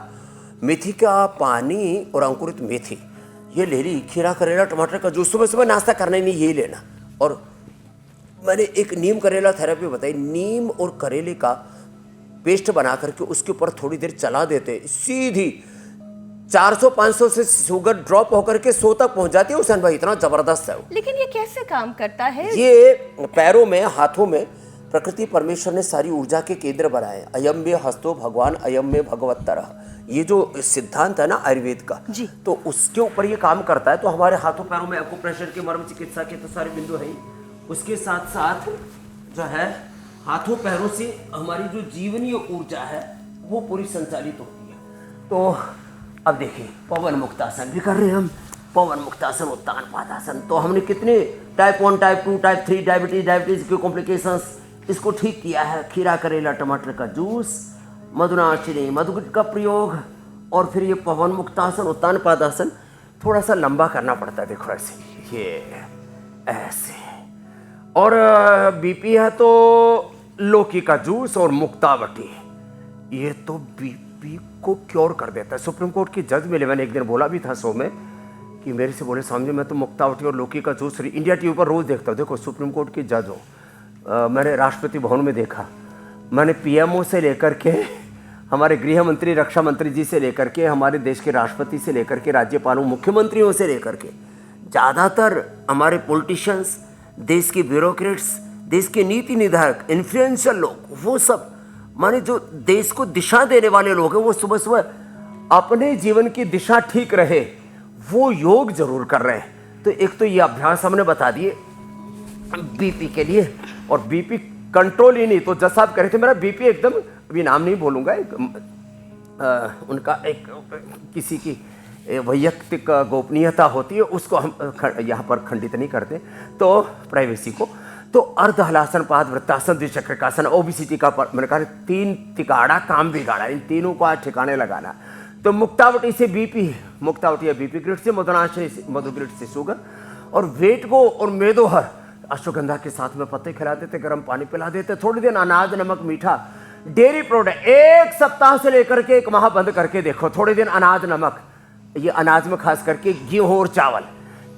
[SPEAKER 2] मेथी का पानी और अंकुरित मेथी, ये ले ली। खीरा, करेला, टमाटर का जूस सुबह सुबह नाश्ता करना ही नहीं, यही लेना। और मैंने एक नीम करेला थेरेपी बताई। नीम और करेले का पेस्ट बना करके उसके ऊपर थोड़ी देर चला देते, सीधी 400-500 से शुगर ड्रॉप होकर के 100 तक पहुंच जाती है हुसैन भाई। इतना जबरदस्त है वो।
[SPEAKER 4] लेकिन ये कैसे काम करता है?
[SPEAKER 2] ये पैरों में, हाथों में प्रकृति परमेश्वर ने सारी ऊर्जा के केंद्र बनाए। अयम में हस्तो भगवान, अयम में भगवत्तरः, ये जो सिद्धांत है ना आयुर्वेद का
[SPEAKER 4] जी,
[SPEAKER 2] तो उसके ऊपर ये काम करता है। तो हमारे हाथों पैरों में एक्यूप्रेशर के, मर्म चिकित्सा के तो सारे बिंदु है ही। उसके साथ साथ जो है हाथों पैरों से हमारी जो जीवनीय ऊर्जा है वो पूरी संचालित होती है। तो अब देखिए पवन मुक्तासन भी कर रहे हैं हम। पवन मुक्तासन, उत्तान पादासन। तो हमने कितने टाइप 1, टाइप 2, टाइप 3 डायबिटीज के कॉम्प्लिकेशंस इसको ठीक किया है। खीरा, करेला, टमाटर का जूस, मधुनाशिनी, मधुगिट का प्रयोग और फिर ये पवन मुक्तासन, उत्तान पादासन। थोड़ा सा लंबा करना पड़ता है, देखो ऐसे, ये ऐसे। और बीपी है तो लौकी का जूस और मुक्तावटी, ये तो बीपी को क्योर कर देता है। सुप्रीम कोर्ट की जज मिले, मैंने एक दिन बोला भी था शो में कि मेरे से बोले स्वामी मैं तो मुक्तावटी और लौकी का जूस इंडिया टीवी पर रोज देखता हूँ। देखो सुप्रीम कोर्ट की जज हो, मैंने राष्ट्रपति भवन में देखा, मैंने पीएमओ से लेकर के हमारे गृह मंत्री, रक्षा मंत्री जी से लेकर के हमारे देश के राष्ट्रपति से लेकर के राज्यपालों, मुख्यमंत्रियों से लेकर के ज़्यादातर हमारे पॉलिटिशियंस, देश के ब्यूरोक्रेट्स, देश के नीति निर्धारक, इन्फ्लुएंशियल लोग, वो सब माने जो देश को दिशा देने वाले लोग हैं, वो सुबह सुबह अपने जीवन की दिशा ठीक रहे वो योग जरूर कर रहे हैं। तो एक तो ये अभ्यास हमने बता दिए बीपी के लिए। और बीपी कंट्रोल ही नहीं, तो जज साहब कह रहे थे मेरा बीपी एकदम, अभी नाम नहीं बोलूँगा, उनका एक किसी की वैयक्तिक गोपनीयता होती है, उसको हम यहाँ पर खंडित नहीं करते, तो प्राइवेसी को। तो अर्ध हलासन, पाद वृत्तासन, द्विचक्रिकासन, ओबेसिटी का मैंने कहा 3 तिगाड़ा काम बिगाड़ा, इन तीनों को आज ठिकाने लगाना। तो मुक्तावटी से बीपी, मुक्तावटी या बीपी ग्रिड से, मधुनाशिनी से, मधुग्रिड से शुगर, और वेट को और मेदोहर अश्वगंधा के साथ में पत्ते खिला देते, गर्म पानी पिला देते, थोड़ी देर अनाज, नमक, मीठा, डेयरी प्रोडक्ट 1 सप्ताह से लेकर के 1 माह बंद करके देखो। थोड़े दिन अनाज, नमक, ये अनाज में खास करके गेहूं और चावल,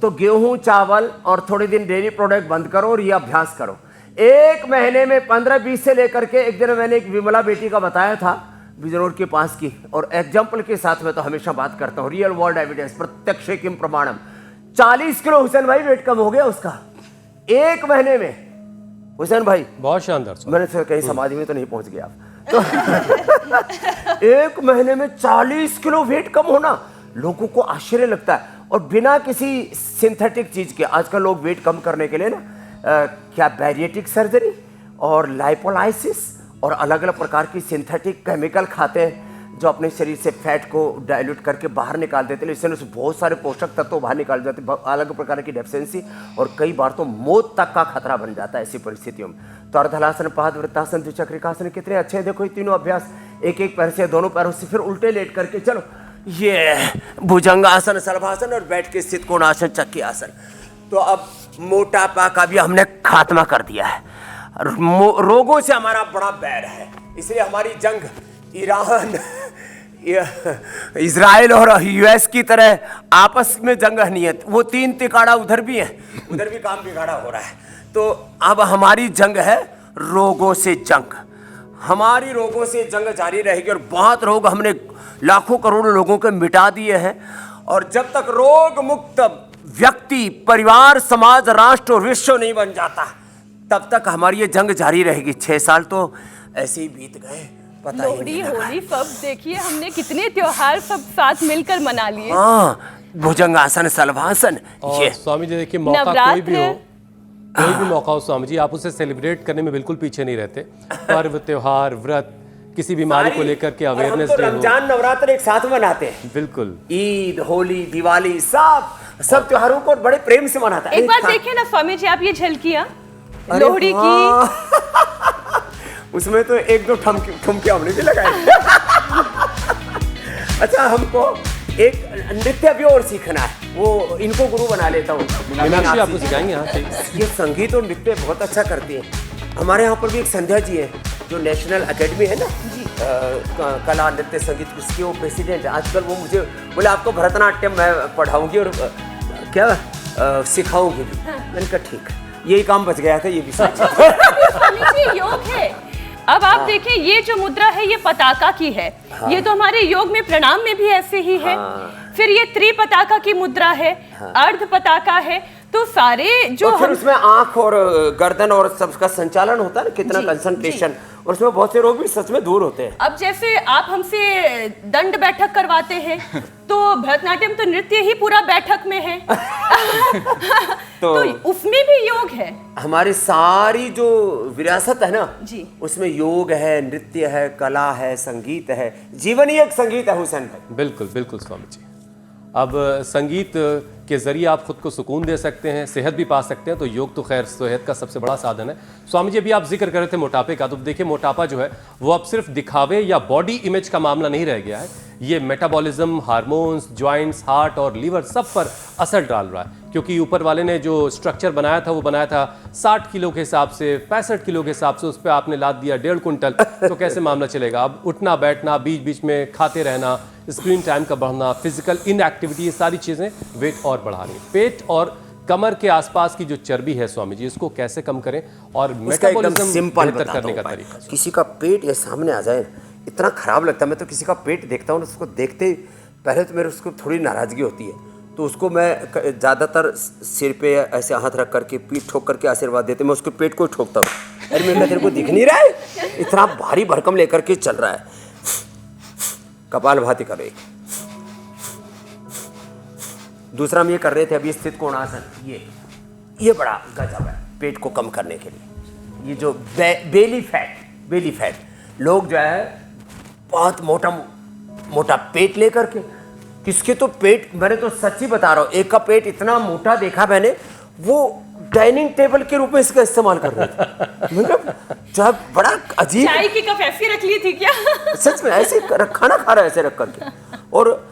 [SPEAKER 2] तो गेहूं, चावल और थोड़े दिन डेयरी प्रोडक्ट बंद करो और ये अभ्यास करो। 1 महीने में 15-20 से लेकर के, एक दिन मैंने एक विमला बेटी का बताया था बिजनौर के पास की, और एग्जाम्पल के साथ में तो हमेशा बात करता हूँ, रियल वर्ल्ड एविडेंस, प्रत्यक्ष किम प्रमाणम। 40 किलो हुसैन भाई वेट कम हो गया उसका 1 महीने में। हुसैन भाई
[SPEAKER 1] बहुत शानदार।
[SPEAKER 2] मैंने सोचा कहीं समाधि में तो नहीं पहुंच गया आप तो 1 महीने में 40 किलो वेट कम होना लोगों को आश्चर्य लगता है, और बिना किसी सिंथेटिक चीज के। आजकल लोग वेट कम करने के लिए ना क्या बैरिएटिक सर्जरी और लाइपोलाइसिस और अलग अलग प्रकार की सिंथेटिक केमिकल खाते हैं जो अपने शरीर से फैट को डाइल्यूट करके बाहर निकाल देते हैं। इससे बहुत सारे पोषक तत्व बाहर निकाल जाते हैं, अलग प्रकार की डेफिशिएंसी, और कई बार तो मौत तक का खतरा बन जाता है ऐसी परिस्थितियों में। तो अर्धहलासन, पाद वृत्तासन, द्विचक्रिकासन कितने अच्छे हैं। देखो ये तीनों अभ्यास, एक पैर से, दोनों पैरों से, फिर उल्टे लेट करके चलो, ये भुजंगासन, शलभासन और बैठ के स्थित कोणासन, चक्की आसन। तो अब मोटापा का भी हमने खात्मा कर दिया है। रोगों से हमारा बड़ा बैर है, इसलिए हमारी जंग ईरान, इजराइल और यूएस की तरह आपस में जंग नहीं है। वो 3 तिगाड़ा उधर भी है, उधर भी काम बिगाड़ा हो रहा है। तो अब हमारी जंग है रोगों से जंग। हमारी रोगों से जंग जारी रहेगी, और बहुत रोग हमने लाखों करोड़ों लोगों के मिटा दिए हैं। और जब तक रोग मुक्त व्यक्ति, परिवार, समाज, राष्ट्र और विश्व नहीं बन जाता, तब तक हमारी ये जंग जारी रहेगी। 6 साल तो ऐसे ही बीत गए, पता ही
[SPEAKER 4] लोहड़ी
[SPEAKER 2] नहीं लगा।
[SPEAKER 4] होली सब देखिए, हमने कितने त्योहार सब साथ मिलकर मना लिए।
[SPEAKER 2] हाँ, भुजंगासन, सलभासन,
[SPEAKER 1] और
[SPEAKER 2] ये
[SPEAKER 1] स्वामी जी देखिए, मौका कोई भी हो, कोई भी मौका हो स्वामी जी, आप उसे सेलिब्रेट करने में बिल्कुल पीछे नहीं रहते। पर्व, त्योहार, व्रत, किसी बीमारी को लेकर के अवेयरनेस
[SPEAKER 2] तो
[SPEAKER 1] डे हो।
[SPEAKER 2] रमजान, नवरात्र एक साथ मनाते हैं।
[SPEAKER 1] बिल्कुल।
[SPEAKER 2] ईद, होली, दिवाली, सब त्योहारों को बड़े प्रेम से मनाता है।
[SPEAKER 4] एक बार देखिए ना स्वामी जी, आप ये झलकियां लोहड़ी की,
[SPEAKER 2] उसमें तो 1-2 ठुमके हमने भी लगाए। अच्छा, हमको एक नृत्य भी और सीखना है, वो इनको गुरु बना लेता हूँ।
[SPEAKER 1] मीनाक्षी आपको सिखाएंगे? हाँ, ठीक।
[SPEAKER 2] ये संगीत और नृत्य बहुत अच्छा करती है। हमारे यहाँ पर भी एक संध्या जी है, जो नेशनल एकेडमी है ना, कला नृत्य संगीत, उसके वो प्रेसिडेंट है। आजकल वो मुझे बोले आपको भरतनाट्यम मैं पढ़ाऊंगी और क्या सिखाऊंगी भी। मैंने कहा ठीक, यही काम बच गया था, ये भी
[SPEAKER 4] स्वामी जी योग है। अब आप देखें, ये जो मुद्रा है ये पताका की है। ये तो हमारे योग में प्रणाम में भी ऐसे ही है। फिर ये त्रिपताका की मुद्रा है, अर्ध पताका है। तो सारे जो
[SPEAKER 2] और फिर उसमें आंख और गर्दन और सबका संचालन होता है ना, कितना कंसंट्रेशन, और उसमें बहुत से रोग भी सच में दूर होते हैं।
[SPEAKER 4] अब जैसे आप हमसे दंड बैठक करवाते हैं, तो भरतनाट्यम तो नृत्य ही पूरा बैठक में है। तो उसमें भी योग है।
[SPEAKER 2] हमारी सारी जो विरासत है ना
[SPEAKER 4] जी,
[SPEAKER 2] उसमें योग है, नृत्य है, कला है, संगीत है। जीवन ही एक संगीत है हुसैन भाई।
[SPEAKER 1] बिल्कुल बिल्कुल स्वामी जी। अब संगीत के जरिए आप खुद को सुकून दे सकते हैं, सेहत भी पा सकते हैं, तो योग तो खैर सेहत का सबसे बड़ा साधन है। स्वामी जी, अभी आप जिक्र कर रहे थे मोटापे का, तो देखिए मोटापा जो है वो अब सिर्फ दिखावे या बॉडी इमेज का मामला नहीं रह गया है। ये मेटाबॉलिज्म, हार्मोन्स, जॉइंट्स, हार्ट और लीवर सब पर असर डाल रहा है, क्योंकि ऊपर वाले ने जो स्ट्रक्चर बनाया था वो बनाया था 60 किलो के हिसाब से, 65 किलो के हिसाब से, उस पर आपने लाद दिया 1.5 कुंटल, तो कैसे मामला चलेगा। अब उठना बैठना, बीच बीच में खाते रहना, स्क्रीन टाइम का बढ़ना, फिजिकल इनएक्टिविटी, ये सारी चीज़ें वेट और बढ़ा रही हैं। पेट और कमर के आसपास की जो चर्बी है स्वामी जी, इसको कैसे कम करें और मेटाबॉलिज्म
[SPEAKER 2] सिंपल
[SPEAKER 1] बेहतर करने का तरीका।
[SPEAKER 2] किसी का पेट ये सामने आ जाए, इतना खराब लगता है। मैं तो किसी का पेट देखता हूँ, उसको देखते ही पहले तो मेरे उसको थोड़ी नाराज़गी होती है, तो उसको मैं ज़्यादातर सिर पे ऐसे हाथ रख करके, पीठ ठोक करके आशीर्वाद देते, मैं उसके पेट को ही ठोकता हूँ। अरे मेरे तेरे को दिख नहीं रहा है, इतना भारी भरकम लेकर के चल रहा है। कपालभाति करो एक। दूसरा हम ये कर रहे थे अभी, स्थित कोणासन, ये बड़ा गजब है पेट को कम करने के लिए। ये जो बेली फैट, लोग जो है बहुत मोटा पेट लेकर के, किसके तो पेट, मैंने तो सच्ची बता रहा हूँ, एक का पेट इतना मोटा देखा मैंने, वो डाइनिंग टेबल के रूप में इसका इस्तेमाल कर रहे थे। मतलब जो बड़ा अजीब,
[SPEAKER 4] चाय की कप ऐसी रख ली थी क्या?
[SPEAKER 2] सच में ऐसे खाना खा रहा है ऐसे रख करके, और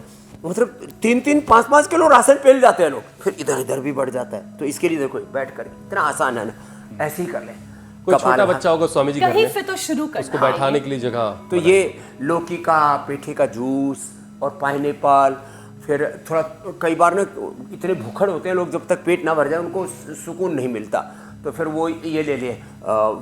[SPEAKER 2] मतलब 3-3, 5-5 किलो राशन पेल जाते हैं लोग, फिर इधर भी बढ़ जाता है। तो इसके लिए देखो बैठ कर, इतना आसान है ना, ऐसे ही कर लें।
[SPEAKER 1] कोई छोटा बच्चा होगा स्वामी जी घर
[SPEAKER 4] कहीं
[SPEAKER 1] में,
[SPEAKER 4] से तो शुरू करना,
[SPEAKER 1] उसको बैठाने के लिए जगह,
[SPEAKER 2] तो ये लौकी का, पेठे का जूस और पाइनएप्पल। फिर थोड़ा, कई बार ना इतने भूखड़ होते हैं लोग, जब तक पेट ना भर जाए उनको सुकून नहीं मिलता, तो फिर वो ये ले लिए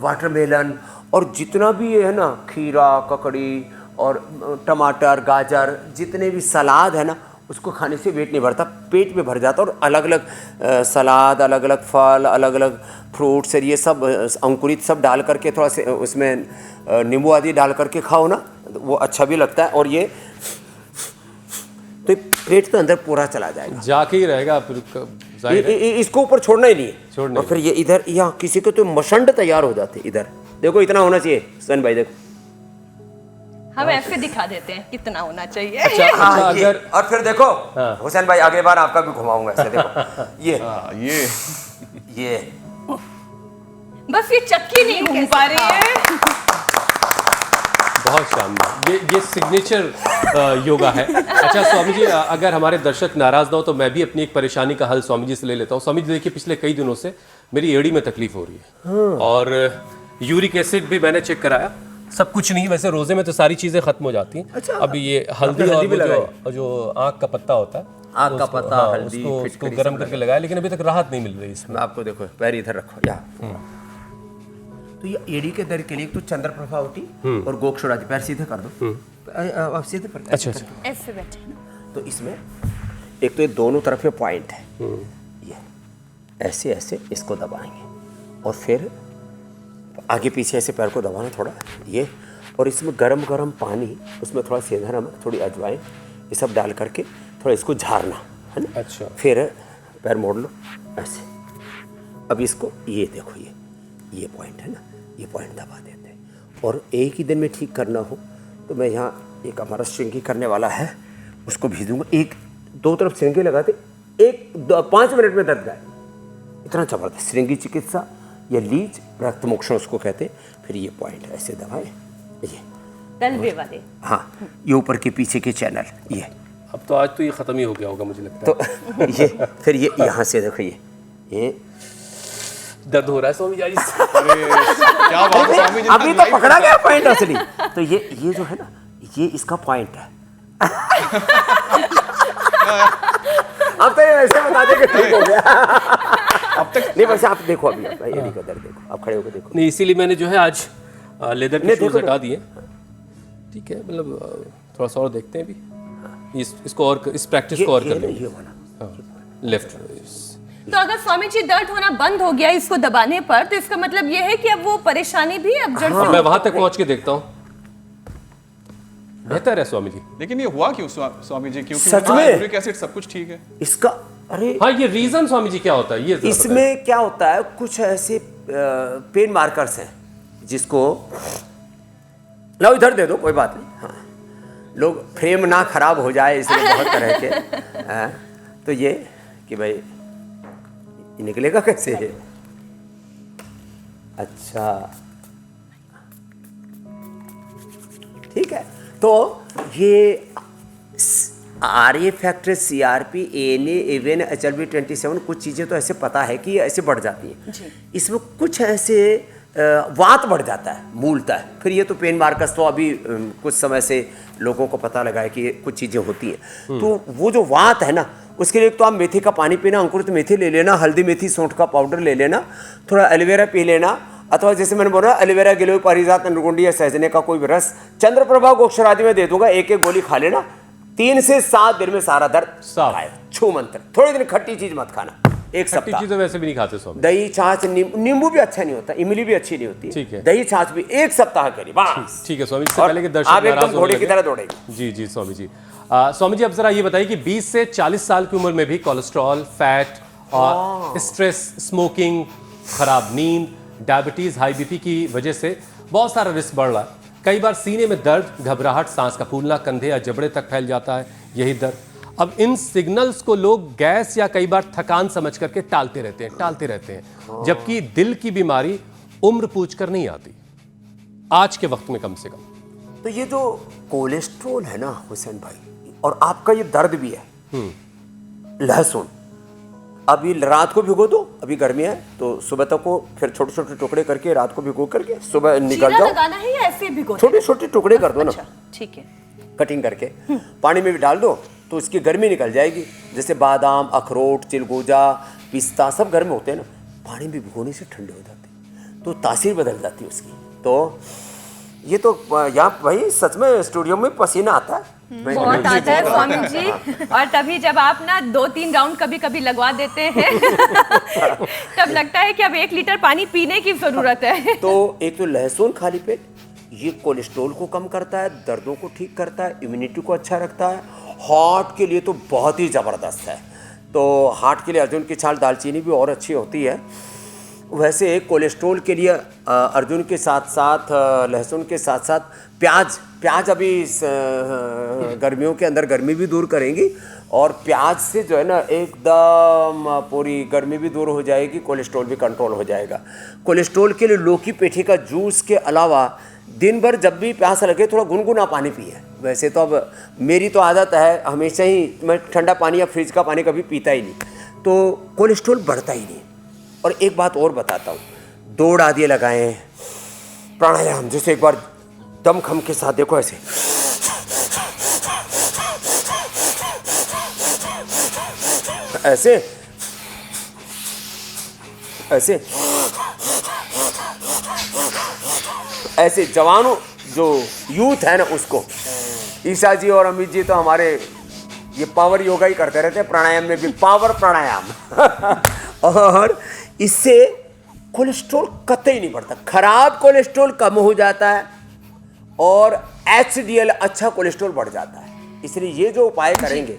[SPEAKER 2] वाटरमेलन, और जितना भी है ना, खीरा, ककड़ी और टमाटर, गाजर, जितने भी सलाद है ना, उसको खाने से वेट नहीं बढ़ता, पेट में भर जाता। और अलग अलग सलाद, अलग अलग फल, अलग अलग फ्रूट्स, ये सब अंकुरित सब डाल करके, थोड़ा से उसमें नींबू आदि डाल करके खाओ ना, वो अच्छा भी लगता है। और ये तो पेट तो अंदर पूरा चला जाएगा,
[SPEAKER 1] जाके ही रहेगा फिर जाहिर है।
[SPEAKER 2] इसको ऊपर छोड़ना ही नहीं है।
[SPEAKER 1] छोड़ना
[SPEAKER 2] और फिर ये इधर, यहाँ किसी को तो मशंड तैयार हो जाते, इधर देखो इतना होना चाहिए सन भाई, देखो
[SPEAKER 4] हम ऐसे दिखा देते हैं कितना होना चाहिए।
[SPEAKER 1] अच्छा, अगर
[SPEAKER 2] और फिर देखो हुसैन भाई, अगली बार आपका भी घुमाऊंगा ऐसे, देखो ये
[SPEAKER 4] बस ये चक्की नहीं घूम पा रही है।
[SPEAKER 1] बहुत शानदार, ये सिग्नेचर योगा है। अच्छा स्वामी जी, अगर हमारे दर्शक नाराज ना हो तो मैं भी अपनी एक परेशानी का हल स्वामी जी से ले लेता हूँ। स्वामी जी देखिए, पिछले कई दिनों से मेरी एड़ी में तकलीफ हो रही है, और यूरिक एसिड भी मैंने चेक कराया, सब कुछ नहीं। वैसे रोजे में तो सारी चीजें खत्म हो जाती हैं। अच्छा, अभी ये हल्दी और वो जो आँख का पत्ता होता है,
[SPEAKER 2] आँख का पत्ता, हल्दी,
[SPEAKER 1] उसको गर्म करके लगाया, लेकिन अभी तक राहत नहीं मिल रही इसमें।
[SPEAKER 2] आपको देखो, पैर इधर रखो यहाँ, तो ये एड़ी के दर्द के लिए तो चंद्रप्रभा होती और गोक्षुरादि, पैर सीधे कर दो, आप सीधे पर,
[SPEAKER 1] अच्छा
[SPEAKER 4] ऐसे बैठे।
[SPEAKER 2] तो इसमें एक तो ये दोनों तरफ पॉइंट है, ये ऐसे ऐसे इसको दबाएंगे, और फिर आगे पीछे ऐसे पैर को दबाना थोड़ा ये, और इसमें गरम गरम पानी, उसमें थोड़ा सेंधा नमक, थोड़ी अजवाइन, ये सब डाल करके थोड़ा इसको झाड़ना है ना।
[SPEAKER 1] अच्छा।
[SPEAKER 2] फिर पैर मोड़ लो ऐसे। अब इसको ये देखो, ये पॉइंट है ना, ये पॉइंट दबा देते हैं। और एक ही दिन में ठीक करना हो तो मैं यहाँ एक हमारा श्रृंगी करने वाला है, उसको भेजूँगा। एक दो तरफ श्रृंगी लगाते 5 मिनट में दर्द गायब, इतना ज़बरदस्त श्रृंगी चिकित्सा या लीज रक्त मोक्षण उसको कहते हैं। फिर ये पॉइंट ऐसे दबाएं, ये
[SPEAKER 4] तलवे वाले।
[SPEAKER 2] हाँ, ये ऊपर के पीछे के चैनल ये।
[SPEAKER 1] अब तो आज तो ये ख़त्म ही हो गया होगा मुझे लगता है।
[SPEAKER 2] तो ये फिर ये यहाँ से देखो, ये
[SPEAKER 1] दर्द हो रहा है स्वामी जी।
[SPEAKER 3] क्या बात है स्वामी जी,
[SPEAKER 2] अभी तो पकड़ा गया पॉइंट असली। तो ये जो है ना, ये इसका पॉइंट है। अब तो ये वैसे बता देंगे ठीक हो गया। अब तक नहीं, वैसे आप देखो अभी अपना ये का दर्द देखो, आप खड़े होकर देखो।
[SPEAKER 1] नहीं, इसीलिए मैंने जो है आज लेदर के शूज हटा दिए। ठीक है, मतलब थोड़ा सा और देखते हैं अभी इसको, और इस प्रैक्टिस को और कर लेंगे। लेफ्ट।
[SPEAKER 4] तो अगर स्वामी जी दर्द होना बंद हो गया इसको दबाने पर, तो इसका मतलब ये है कि अब वो परेशानी भी अब जड़ से।
[SPEAKER 1] मैं वहां तक पहुंच के देखता हूँ, बेहतर है स्वामी जी।
[SPEAKER 3] लेकिन ये हुआ क्यों स्वामी जी? क्योंकि
[SPEAKER 2] सच में
[SPEAKER 3] यूरिक एसिड सब कुछ ठीक है
[SPEAKER 2] इसका। अरे
[SPEAKER 1] हाँ, ये रीजन स्वामी जी क्या होता है? ये
[SPEAKER 2] इसमें क्या होता है, कुछ ऐसे पेन मार्कर्स हैं जिसको लो इधर दे दो, कोई बात नहीं। हाँ, लोग फ्रेम ना खराब हो जाए इसलिए बहुत तरह के तो ये कि भाई ये निकलेगा कैसे है। अच्छा ठीक है, तो ये RA फैक्टर, CRP, ANA, एवन HLB 27 कुछ चीज़ें तो ऐसे पता है कि ये ऐसे बढ़ जाती हैं। इसमें कुछ ऐसे वात बढ़ जाता है मूलतः। फिर ये तो पेन मार्कर्स तो अभी कुछ समय से लोगों को पता लगा है कि कुछ चीज़ें होती हैं। तो वो जो वात है ना, उसके लिए तो आप मेथी का पानी पीना, अंकुरित मेथी ले लेना, हल्दी मेथी सौंठ का पाउडर ले लेना, थोड़ा एलोवेरा पी लेना, अथवा जैसे मैंने बोला एलोवेरा, गिलोय, पारिजात, नरगुंडी या सहजने का कोई भी रस, चंद्रप्रभा गोक्षर आदि में दे दूंगा, एक गोली खा लेना, 3 से 7 दिन में सारा दर्द गायब। छू मंत्र। थोड़े दिन खट्टी चीज मत खाना, एक सप्ताह।
[SPEAKER 1] चीजें वैसे भी नहीं खाते स्वामी।
[SPEAKER 2] दही छाछ, नींबू भी अच्छा नहीं होता, इमली भी अच्छी नहीं होती।
[SPEAKER 1] ठीक है।
[SPEAKER 2] दही छाछ भी 1 सप्ताह करिए बस।
[SPEAKER 1] ठीक है स्वामी, इससे पहले कि दर्शक
[SPEAKER 2] आप
[SPEAKER 1] नाराज
[SPEAKER 2] एकदम
[SPEAKER 1] होने
[SPEAKER 2] घोड़े की
[SPEAKER 1] लगे।
[SPEAKER 2] तरह दौड़ेंगे।
[SPEAKER 1] जी जी स्वामी जी। स्वामी जी, अब जरा ये बताइए कि 20 से 40 साल की उम्र में भी कोलेस्ट्रॉल, फैट और स्ट्रेस, स्मोकिंग, खराब नींद, डायबिटीज, हाई बीपी की वजह से बहुत सारा रिस्क बढ़ रहा है। कई बार सीने में दर्द, घबराहट, सांस का फूलना, कंधे या जबड़े तक फैल जाता है यही दर्द। अब इन सिग्नल्स को लोग गैस या कई बार थकान समझ करके टालते रहते हैं, जबकि दिल की बीमारी उम्र पूछकर नहीं आती, आज के वक्त में कम से कम।
[SPEAKER 2] तो ये जो कोलेस्ट्रोल है ना हुसैन भाई, और आपका ये दर्द भी है, लहसुन अभी रात को भिगो दो, अभी गर्मी है तो सुबह तक को, फिर छोटे छोटे टुकड़े करके रात को भिगो करके सुबह निकल जाओ।
[SPEAKER 4] लगाना है या ऐसे भिगो?
[SPEAKER 2] छोटे छोटे टुकड़े कर दो ना,
[SPEAKER 4] ठीक है,
[SPEAKER 2] कटिंग करके पानी में भी डाल दो तो उसकी गर्मी निकल जाएगी। जैसे बादाम, अखरोट, चिलगोजा, पिस्ता सब गर्म होते हैं ना, पानी में भिगोने से ठंडे हो जाते हैं तो तासीर बदल जाती है उसकी। तो ये तो यहाँ भाई सच में स्टूडियो में पसीना आता है,
[SPEAKER 4] बहुत आता है स्वामी जी। और तभी जब आप ना 2-3 राउंड कभी कभी लगवा देते हैं तब लगता है कि अब 1 लीटर पानी पीने की जरूरत है।
[SPEAKER 2] तो एक तो लहसुन खाली पेट, ये कोलेस्ट्रॉल को कम करता है, दर्दों को ठीक करता है, इम्यूनिटी को अच्छा रखता है, हार्ट के लिए तो बहुत ही ज़बरदस्त है। तो हार्ट के लिए अर्जुन की छाल, दालचीनी भी और अच्छी होती है। वैसे कोलेस्ट्रॉल के लिए अर्जुन के साथ साथ, लहसुन के साथ साथ प्याज अभी गर्मियों के अंदर गर्मी भी दूर करेंगी, और प्याज से जो है ना एकदम पूरी गर्मी भी दूर हो जाएगी, कोलेस्ट्रॉल भी कंट्रोल हो जाएगा। कोलेस्ट्रॉल के लिए लौकी पेठी का जूस के अलावा दिन भर जब भी प्यास लगे थोड़ा गुनगुना पानी पिए। वैसे तो अब मेरी तो आदत है हमेशा ही, मैं ठंडा पानी या फ्रिज का पानी कभी पीता ही नहीं, तो कोलेस्ट्रॉल बढ़ता ही नहीं। और एक बात और बताता हूँ, दौड़ आदि लगाएं, प्राणायाम, जैसे एक बार दम खम के साथ देखो ऐसे ऐसे ऐसे ऐसे जवानों जो यूथ है ना उसको, ईशा जी और अमित जी तो हमारे ये पावर योगा ही करते रहते हैं, प्राणायाम में भी पावर प्राणायाम और इससे कोलेस्ट्रॉल कतई नहीं बढ़ता, खराब कोलेस्ट्रॉल कम हो जाता है और HDL अच्छा कोलेस्ट्रॉल बढ़ जाता है। इसलिए ये जो उपाय करेंगे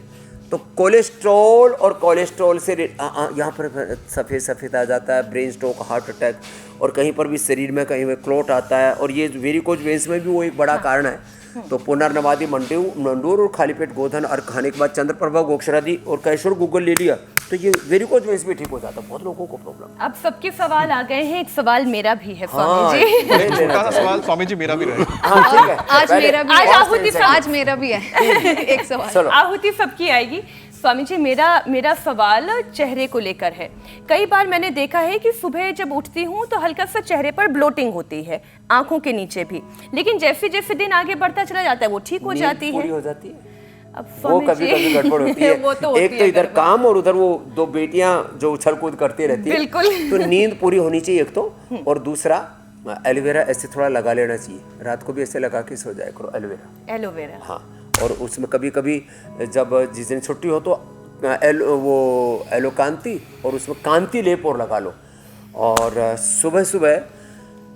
[SPEAKER 2] तो कोलेस्ट्रॉल और कोलेस्ट्रॉल से यहाँ पर सफ़ेद सफ़ेद आ जाता है, ब्रेन स्ट्रोक, हार्ट अटैक, और कहीं पर भी शरीर में कहीं में क्लोट आता है, और ये वेरिकोज वेन्स में भी वो एक बड़ा कारण है। तो पुनर्नवादी मंडूर और खाली पेट गोधन और खाने के बाद चंद्रप्रभा गोक्षरादि और कैशोर गूगल ले लिया तो ये वेरिकोज वेन्स भी ठीक हो जाता है। बहुत लोगों को प्रॉब्लम।
[SPEAKER 4] अब सबके सवाल आ गए हैं, एक सवाल मेरा भी है
[SPEAKER 2] हाँ,
[SPEAKER 4] स्वामी जी।
[SPEAKER 3] छोटा सा सवाल स्वामी जी मेरा भी रहे।
[SPEAKER 2] हाँ ठीक है,
[SPEAKER 5] आज मेरा भी
[SPEAKER 4] आज
[SPEAKER 5] है।
[SPEAKER 4] आहुति
[SPEAKER 5] आज मेरा भी है एक सवाल।
[SPEAKER 2] चलो।
[SPEAKER 4] आहुति सबकी आएगी। स्वामी जी, मेरा सवाल चेहरे को लेकर है। कई बार मैंने देखा है कि सुबह जब उठती हूँ तो हल्का सा चेहरे पर ब्लोटिंग होती है, आंखों के नीचे भी, लेकिन जैसे जैसे दिन आगे बढ़ता चला जाता है वो ठीक हो जाती
[SPEAKER 2] पूरी
[SPEAKER 4] है।
[SPEAKER 2] हो जाती है।
[SPEAKER 4] अब
[SPEAKER 2] वो
[SPEAKER 4] स्वामी
[SPEAKER 2] कभी
[SPEAKER 4] जी
[SPEAKER 2] कभी गड़बड़ होती है।
[SPEAKER 4] वो तो होती
[SPEAKER 2] एक तो
[SPEAKER 4] है
[SPEAKER 2] इधर
[SPEAKER 4] गड़बड़।
[SPEAKER 2] काम और उधर वो दो बेटियां जो उछल कूद करती रहती है।
[SPEAKER 4] बिल्कुल।
[SPEAKER 2] तो नींद पूरी होनी चाहिए एक तो, और दूसरा एलोवेरा ऐसे थोड़ा लगा लेना चाहिए, रात को भी ऐसे लगा के सो जाए करो एलोवेरा।
[SPEAKER 4] एलोवेरा।
[SPEAKER 2] हाँ, और उसमें कभी कभी जब जिस दिन छुट्टी हो तो वो एलोकांति और उसमें कांति लेप और लगा लो, और सुबह सुबह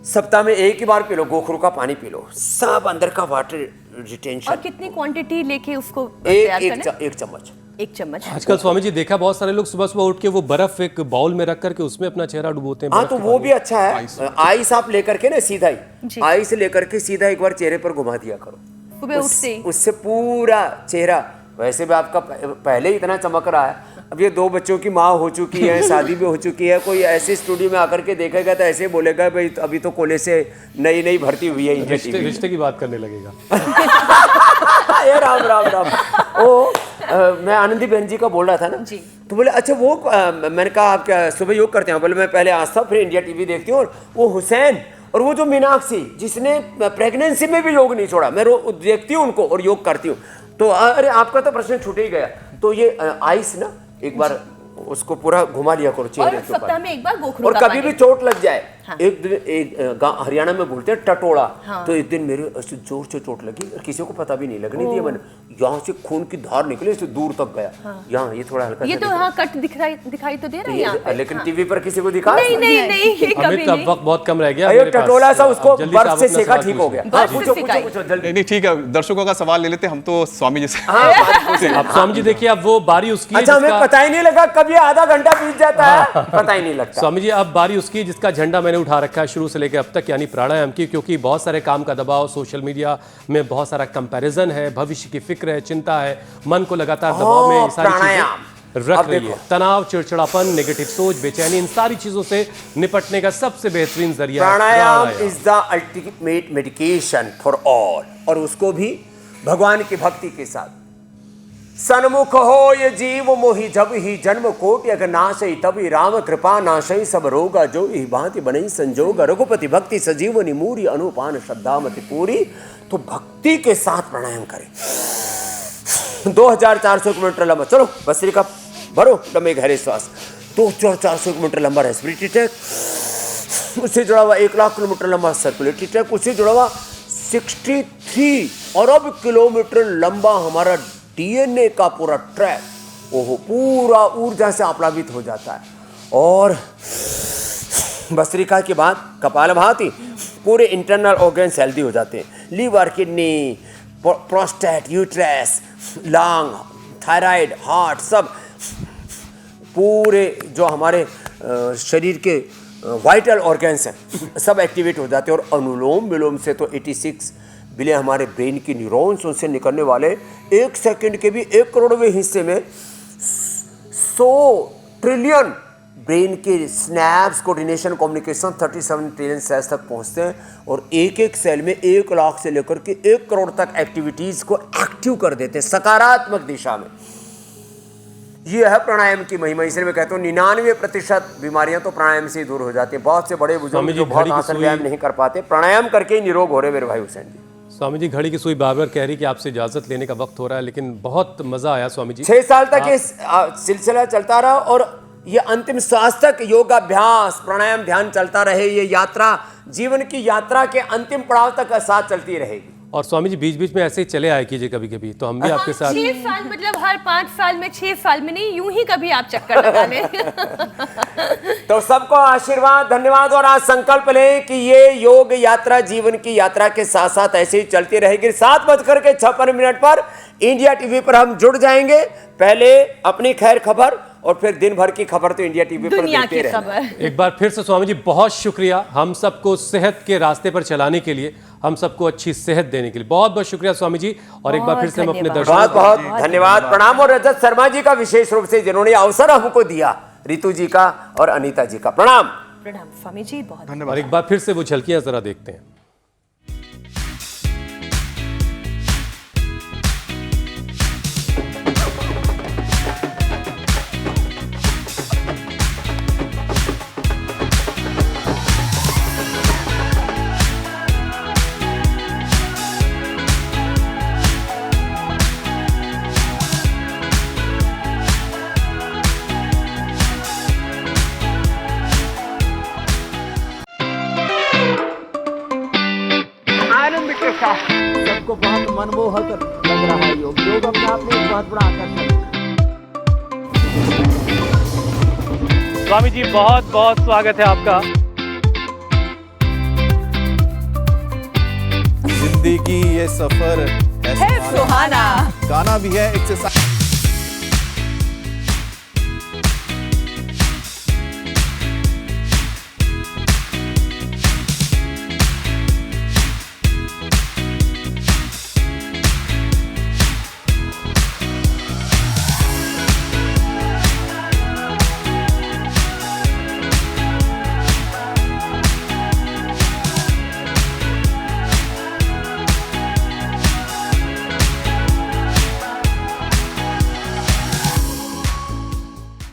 [SPEAKER 2] सप्ताह में एक ही बार पी लो, गोखरू का पानी पी लो, सब अंदर का वाटर रिटेंशन।
[SPEAKER 4] और कितनी क्वांटिटी लेके उसको तैयार करना?
[SPEAKER 2] एक चम्मच।
[SPEAKER 4] एक चम्मच।
[SPEAKER 1] आजकल स्वामी जी देखा बहुत सारे लोग सुबह सुबह उठ के वो बर्फ एक बाउल में रख करके उसमें अपना चेहरा डुबोते हैं।
[SPEAKER 2] हाँ, तो वो भी अच्छा है। आइस आप लेकर के ना सीधा ही आइस लेकर के सीधा एक बार चेहरे पर घुमा दिया करो
[SPEAKER 4] सुबह उठते ही।
[SPEAKER 2] उससे पूरा चेहरा, वैसे भी आपका पहले ही इतना चमक रहा है, अब ये 2 बच्चों की माँ हो चुकी है, शादी भी हो चुकी है, कोई ऐसे स्टूडियो में आकर के देखेगा तो ऐसे बोलेगा भाई अभी तो कॉलेज से नई भर्ती हुई है इंडिया टीवी।
[SPEAKER 1] रिश्ते की बात करने लगेगा।
[SPEAKER 2] ये राम राम राम। ओ मैं आनंदी बहन जी का बोल रहा था ना
[SPEAKER 4] जी।
[SPEAKER 2] तो बोले अच्छा वो मैंने कहा आप क्या सुबह योग करते हैं? बोले मैं पहले आस्था फिर इंडिया टीवी देखती हूँ, और वो हुसैन और वो जो मीनाक्षी जिसने प्रेगनेंसी में भी योग नहीं छोड़ा, मैं देखती हूँ उनको और योग करती हूँ। तो अरे आपका तो प्रश्न छूट ही गया। तो ये आइस ना एक बार उसको पूरा घुमा लिया करो चेहरे
[SPEAKER 4] और
[SPEAKER 2] के
[SPEAKER 4] सप्ताह
[SPEAKER 2] ऊपर,
[SPEAKER 4] में एक बार गोखरू
[SPEAKER 2] और
[SPEAKER 4] का
[SPEAKER 2] कभी
[SPEAKER 4] पानी।
[SPEAKER 2] भी चोट लग जाए।
[SPEAKER 4] हाँ।
[SPEAKER 2] एक दिन एक हरियाणा में बोलते हैं टटोड़ा।
[SPEAKER 4] हाँ।
[SPEAKER 2] तो एक दिन मेरे ऐसे जोर से चोट लगी और किसी को पता भी नहीं लगनी थी, मैंने यहाँ से खून की धार निकली इससे दूर तक गया।
[SPEAKER 4] हाँ।
[SPEAKER 2] यहाँ ये थोड़ा हल्का
[SPEAKER 4] ये
[SPEAKER 2] सा
[SPEAKER 4] तो
[SPEAKER 2] दिख
[SPEAKER 4] हाँ कट दिखाई तो दे रहा है यहाँ पे।
[SPEAKER 2] लेकिन
[SPEAKER 4] हाँ।
[SPEAKER 2] टीवी पर किसी को दिखा
[SPEAKER 4] नहीं कभी
[SPEAKER 1] अमित अब
[SPEAKER 4] नहीं।
[SPEAKER 1] वक्त बहुत कम रह गया
[SPEAKER 2] अरे
[SPEAKER 1] मेरे पास।
[SPEAKER 2] टटोला सा
[SPEAKER 1] अब
[SPEAKER 2] उसको
[SPEAKER 1] जल्दी
[SPEAKER 2] बर्फ
[SPEAKER 1] आप
[SPEAKER 2] से
[SPEAKER 1] अपना
[SPEAKER 2] सेका
[SPEAKER 1] सवाल
[SPEAKER 2] ठीक हो
[SPEAKER 1] पूछिए।
[SPEAKER 2] गया।
[SPEAKER 4] बर्फ से
[SPEAKER 2] पूछो
[SPEAKER 4] सिकाई।
[SPEAKER 2] पूछो जल्दी।
[SPEAKER 3] नहीं ठीक है, दर्शकों का सवाल ले लेते हम तो स्वामी जी से।
[SPEAKER 2] हाँ, बात पूछिए।
[SPEAKER 1] अब स्वामी जी देखिए अब वो बारी उसकी है
[SPEAKER 2] अच्छा हमें
[SPEAKER 1] जिसका-
[SPEAKER 2] पता ही नहीं लगा कब ये आधा घंटा बीत जाता है, पता ही नहीं लगता।
[SPEAKER 1] स्वामी जी अब बारी उसकी जिसका झंडा मैंने उठा रखा है शुरू से लेकर अब तक, यानी प्राणायाम की, क्योंकि बहुत सारे काम का दबाव, सोशल मीडिया में बहुत सारा कंपैरिजन है, भविष्य की फिक्र है, चिंता है, मन को लगातार दबाव में ये सारी
[SPEAKER 2] प्राणायाम।
[SPEAKER 1] चीजें रख
[SPEAKER 2] अब
[SPEAKER 1] रही
[SPEAKER 2] देखो।
[SPEAKER 1] है। तनाव, चिड़चिड़ापन, नेगेटिव सोच, बेचैनी, इन सारी चीजों से निपटने का सबसे बेहतरीन जरिया है
[SPEAKER 2] pranayama is the ultimate medication for all, और उसको भी भगवान की भक्ति के साथ। सन्मुख हो ये जीव मोहि जब ही जन्म कोट यग नाशई तभी राम कृपा नाशई सब रोगा जो ही भांति बनई संजोग रघुपति भक्ति सजीवनी मूरी अनुपान श्रद्धा मति पूरी। तो भक्ति के साथ प्राणायाम करें। 2400 किलोमीटर लंबा, चलो भस्त्रिका भरो, लंबे गहरे श्वास, 2400 किलोमीटर लंबा रेस्पिरेटरी ट्रैक, उससे जुड़ा हुआ 1 लाख किलोमीटर लंबा सर्कुलेटरी ट्रैक, उससे जुड़ा हुआ 63 अरब किलोमीटर लंबा हमारा डीएनए का पूरा ट्रैक, वो पूरा ऊर्जा से आप्लावित हो जाता है। और भस्त्रिका के बाद कपालभाति, पूरे इंटरनल ऑर्गन्स हेल्दी हो जाते हैं। Liver, kidney, prostate, uterus, lung, thyroid, heart, सब पूरे जो हमारे शरीर के वाइटल ऑर्गन्स हैं सब एक्टिवेट हो जाते हैं। और अनुलोम विलोम से तो 86 बिलियन हमारे ब्रेन की न्यूरॉन्स, उनसे निकलने वाले 1 सेकंड के भी 1 करोड़वें हिस्से में 100 ट्रिलियन ब्रेन के snaps, coordination, communication 37 trillion cells तक पहुंचते हैं, और एक एक सेल में 1 लाख से लेकर के 1 करोड़ तक एक्टिविटीज को एक्टिव कर देते हैं सकारात्मक दिशा में। ये है प्राणायाम की महिमा। इसलिए मैं कहता हूँ 99% बीमारियां तो प्राणायाम से ही दूर हो जाती है। बहुत से बड़े बुजुर्ग जो बहुत आसन व्यायाम नहीं कर पाते, प्राणायाम करके ही निरोग हो रहे मेरे भाई हुसैन जी।
[SPEAKER 1] स्वामी जी घड़ी की सुई बार बार कह रही कि आपसे इजाजत लेने का वक्त हो रहा है, लेकिन बहुत मजा आया स्वामी जी।
[SPEAKER 2] 6 साल तक ये सिलसिला चलता रहा, और ये अंतिम श्वास तक योगाभ्यास, प्राणायाम, ध्यान चलता रहे। ये यात्रा जीवन की यात्रा के अंतिम पड़ाव तक साथ चलती रहेगी।
[SPEAKER 1] और स्वामी जी बीच बीच में ऐसे ही चले आए कीजिए कभी कभी, तो हम भी आपके साथ।
[SPEAKER 4] 6 साल मतलब हर 5 साल में, 6 साल में नहीं, यूं ही कभी आप चक्कर लगा लें।
[SPEAKER 2] तो सबको आशीर्वाद, धन्यवाद और आज संकल्प लें कि ये योग यात्रा जीवन की यात्रा के साथ साथ ऐसे ही चलती रहेगी। 7:56 पर इंडिया टीवी पर हम जुड़ जाएंगे। पहले अपनी खैर खबर और फिर दिन भर की खबर तो इंडिया टीवी पर
[SPEAKER 4] दुनिया
[SPEAKER 2] देखते
[SPEAKER 4] की
[SPEAKER 2] रहना।
[SPEAKER 4] खबर।
[SPEAKER 1] एक बार फिर से स्वामी जी बहुत शुक्रिया हम सबको सेहत के रास्ते पर चलाने के लिए, हम सबको अच्छी सेहत देने के लिए बहुत बहुत शुक्रिया स्वामी जी। और एक बार फिर से हम अपने
[SPEAKER 4] धन्यवाद।
[SPEAKER 1] दर्शकों
[SPEAKER 2] बहुत बहुत धन्यवाद, प्रणाम। और रजत शर्मा जी का विशेष रूप से जिन्होंने अवसर हमको दिया, रितु जी का और अनीता जी का प्रणाम।
[SPEAKER 4] प्रणाम स्वामी जी, बहुत
[SPEAKER 3] धन्यवाद।
[SPEAKER 1] और एक बार फिर से वो झलकियां जरा देखते हैं।
[SPEAKER 6] आनंद के साथ सबको बहुत मनमोहक लग रहा है योग। योग अपने आप में एक बहुत बड़ा आकर्षण है।
[SPEAKER 7] स्वामी जी बहुत बहुत स्वागत है आपका।
[SPEAKER 8] जिंदगी ये सफर
[SPEAKER 4] है सुहाना।
[SPEAKER 8] गाना भी है एक्सरसाइज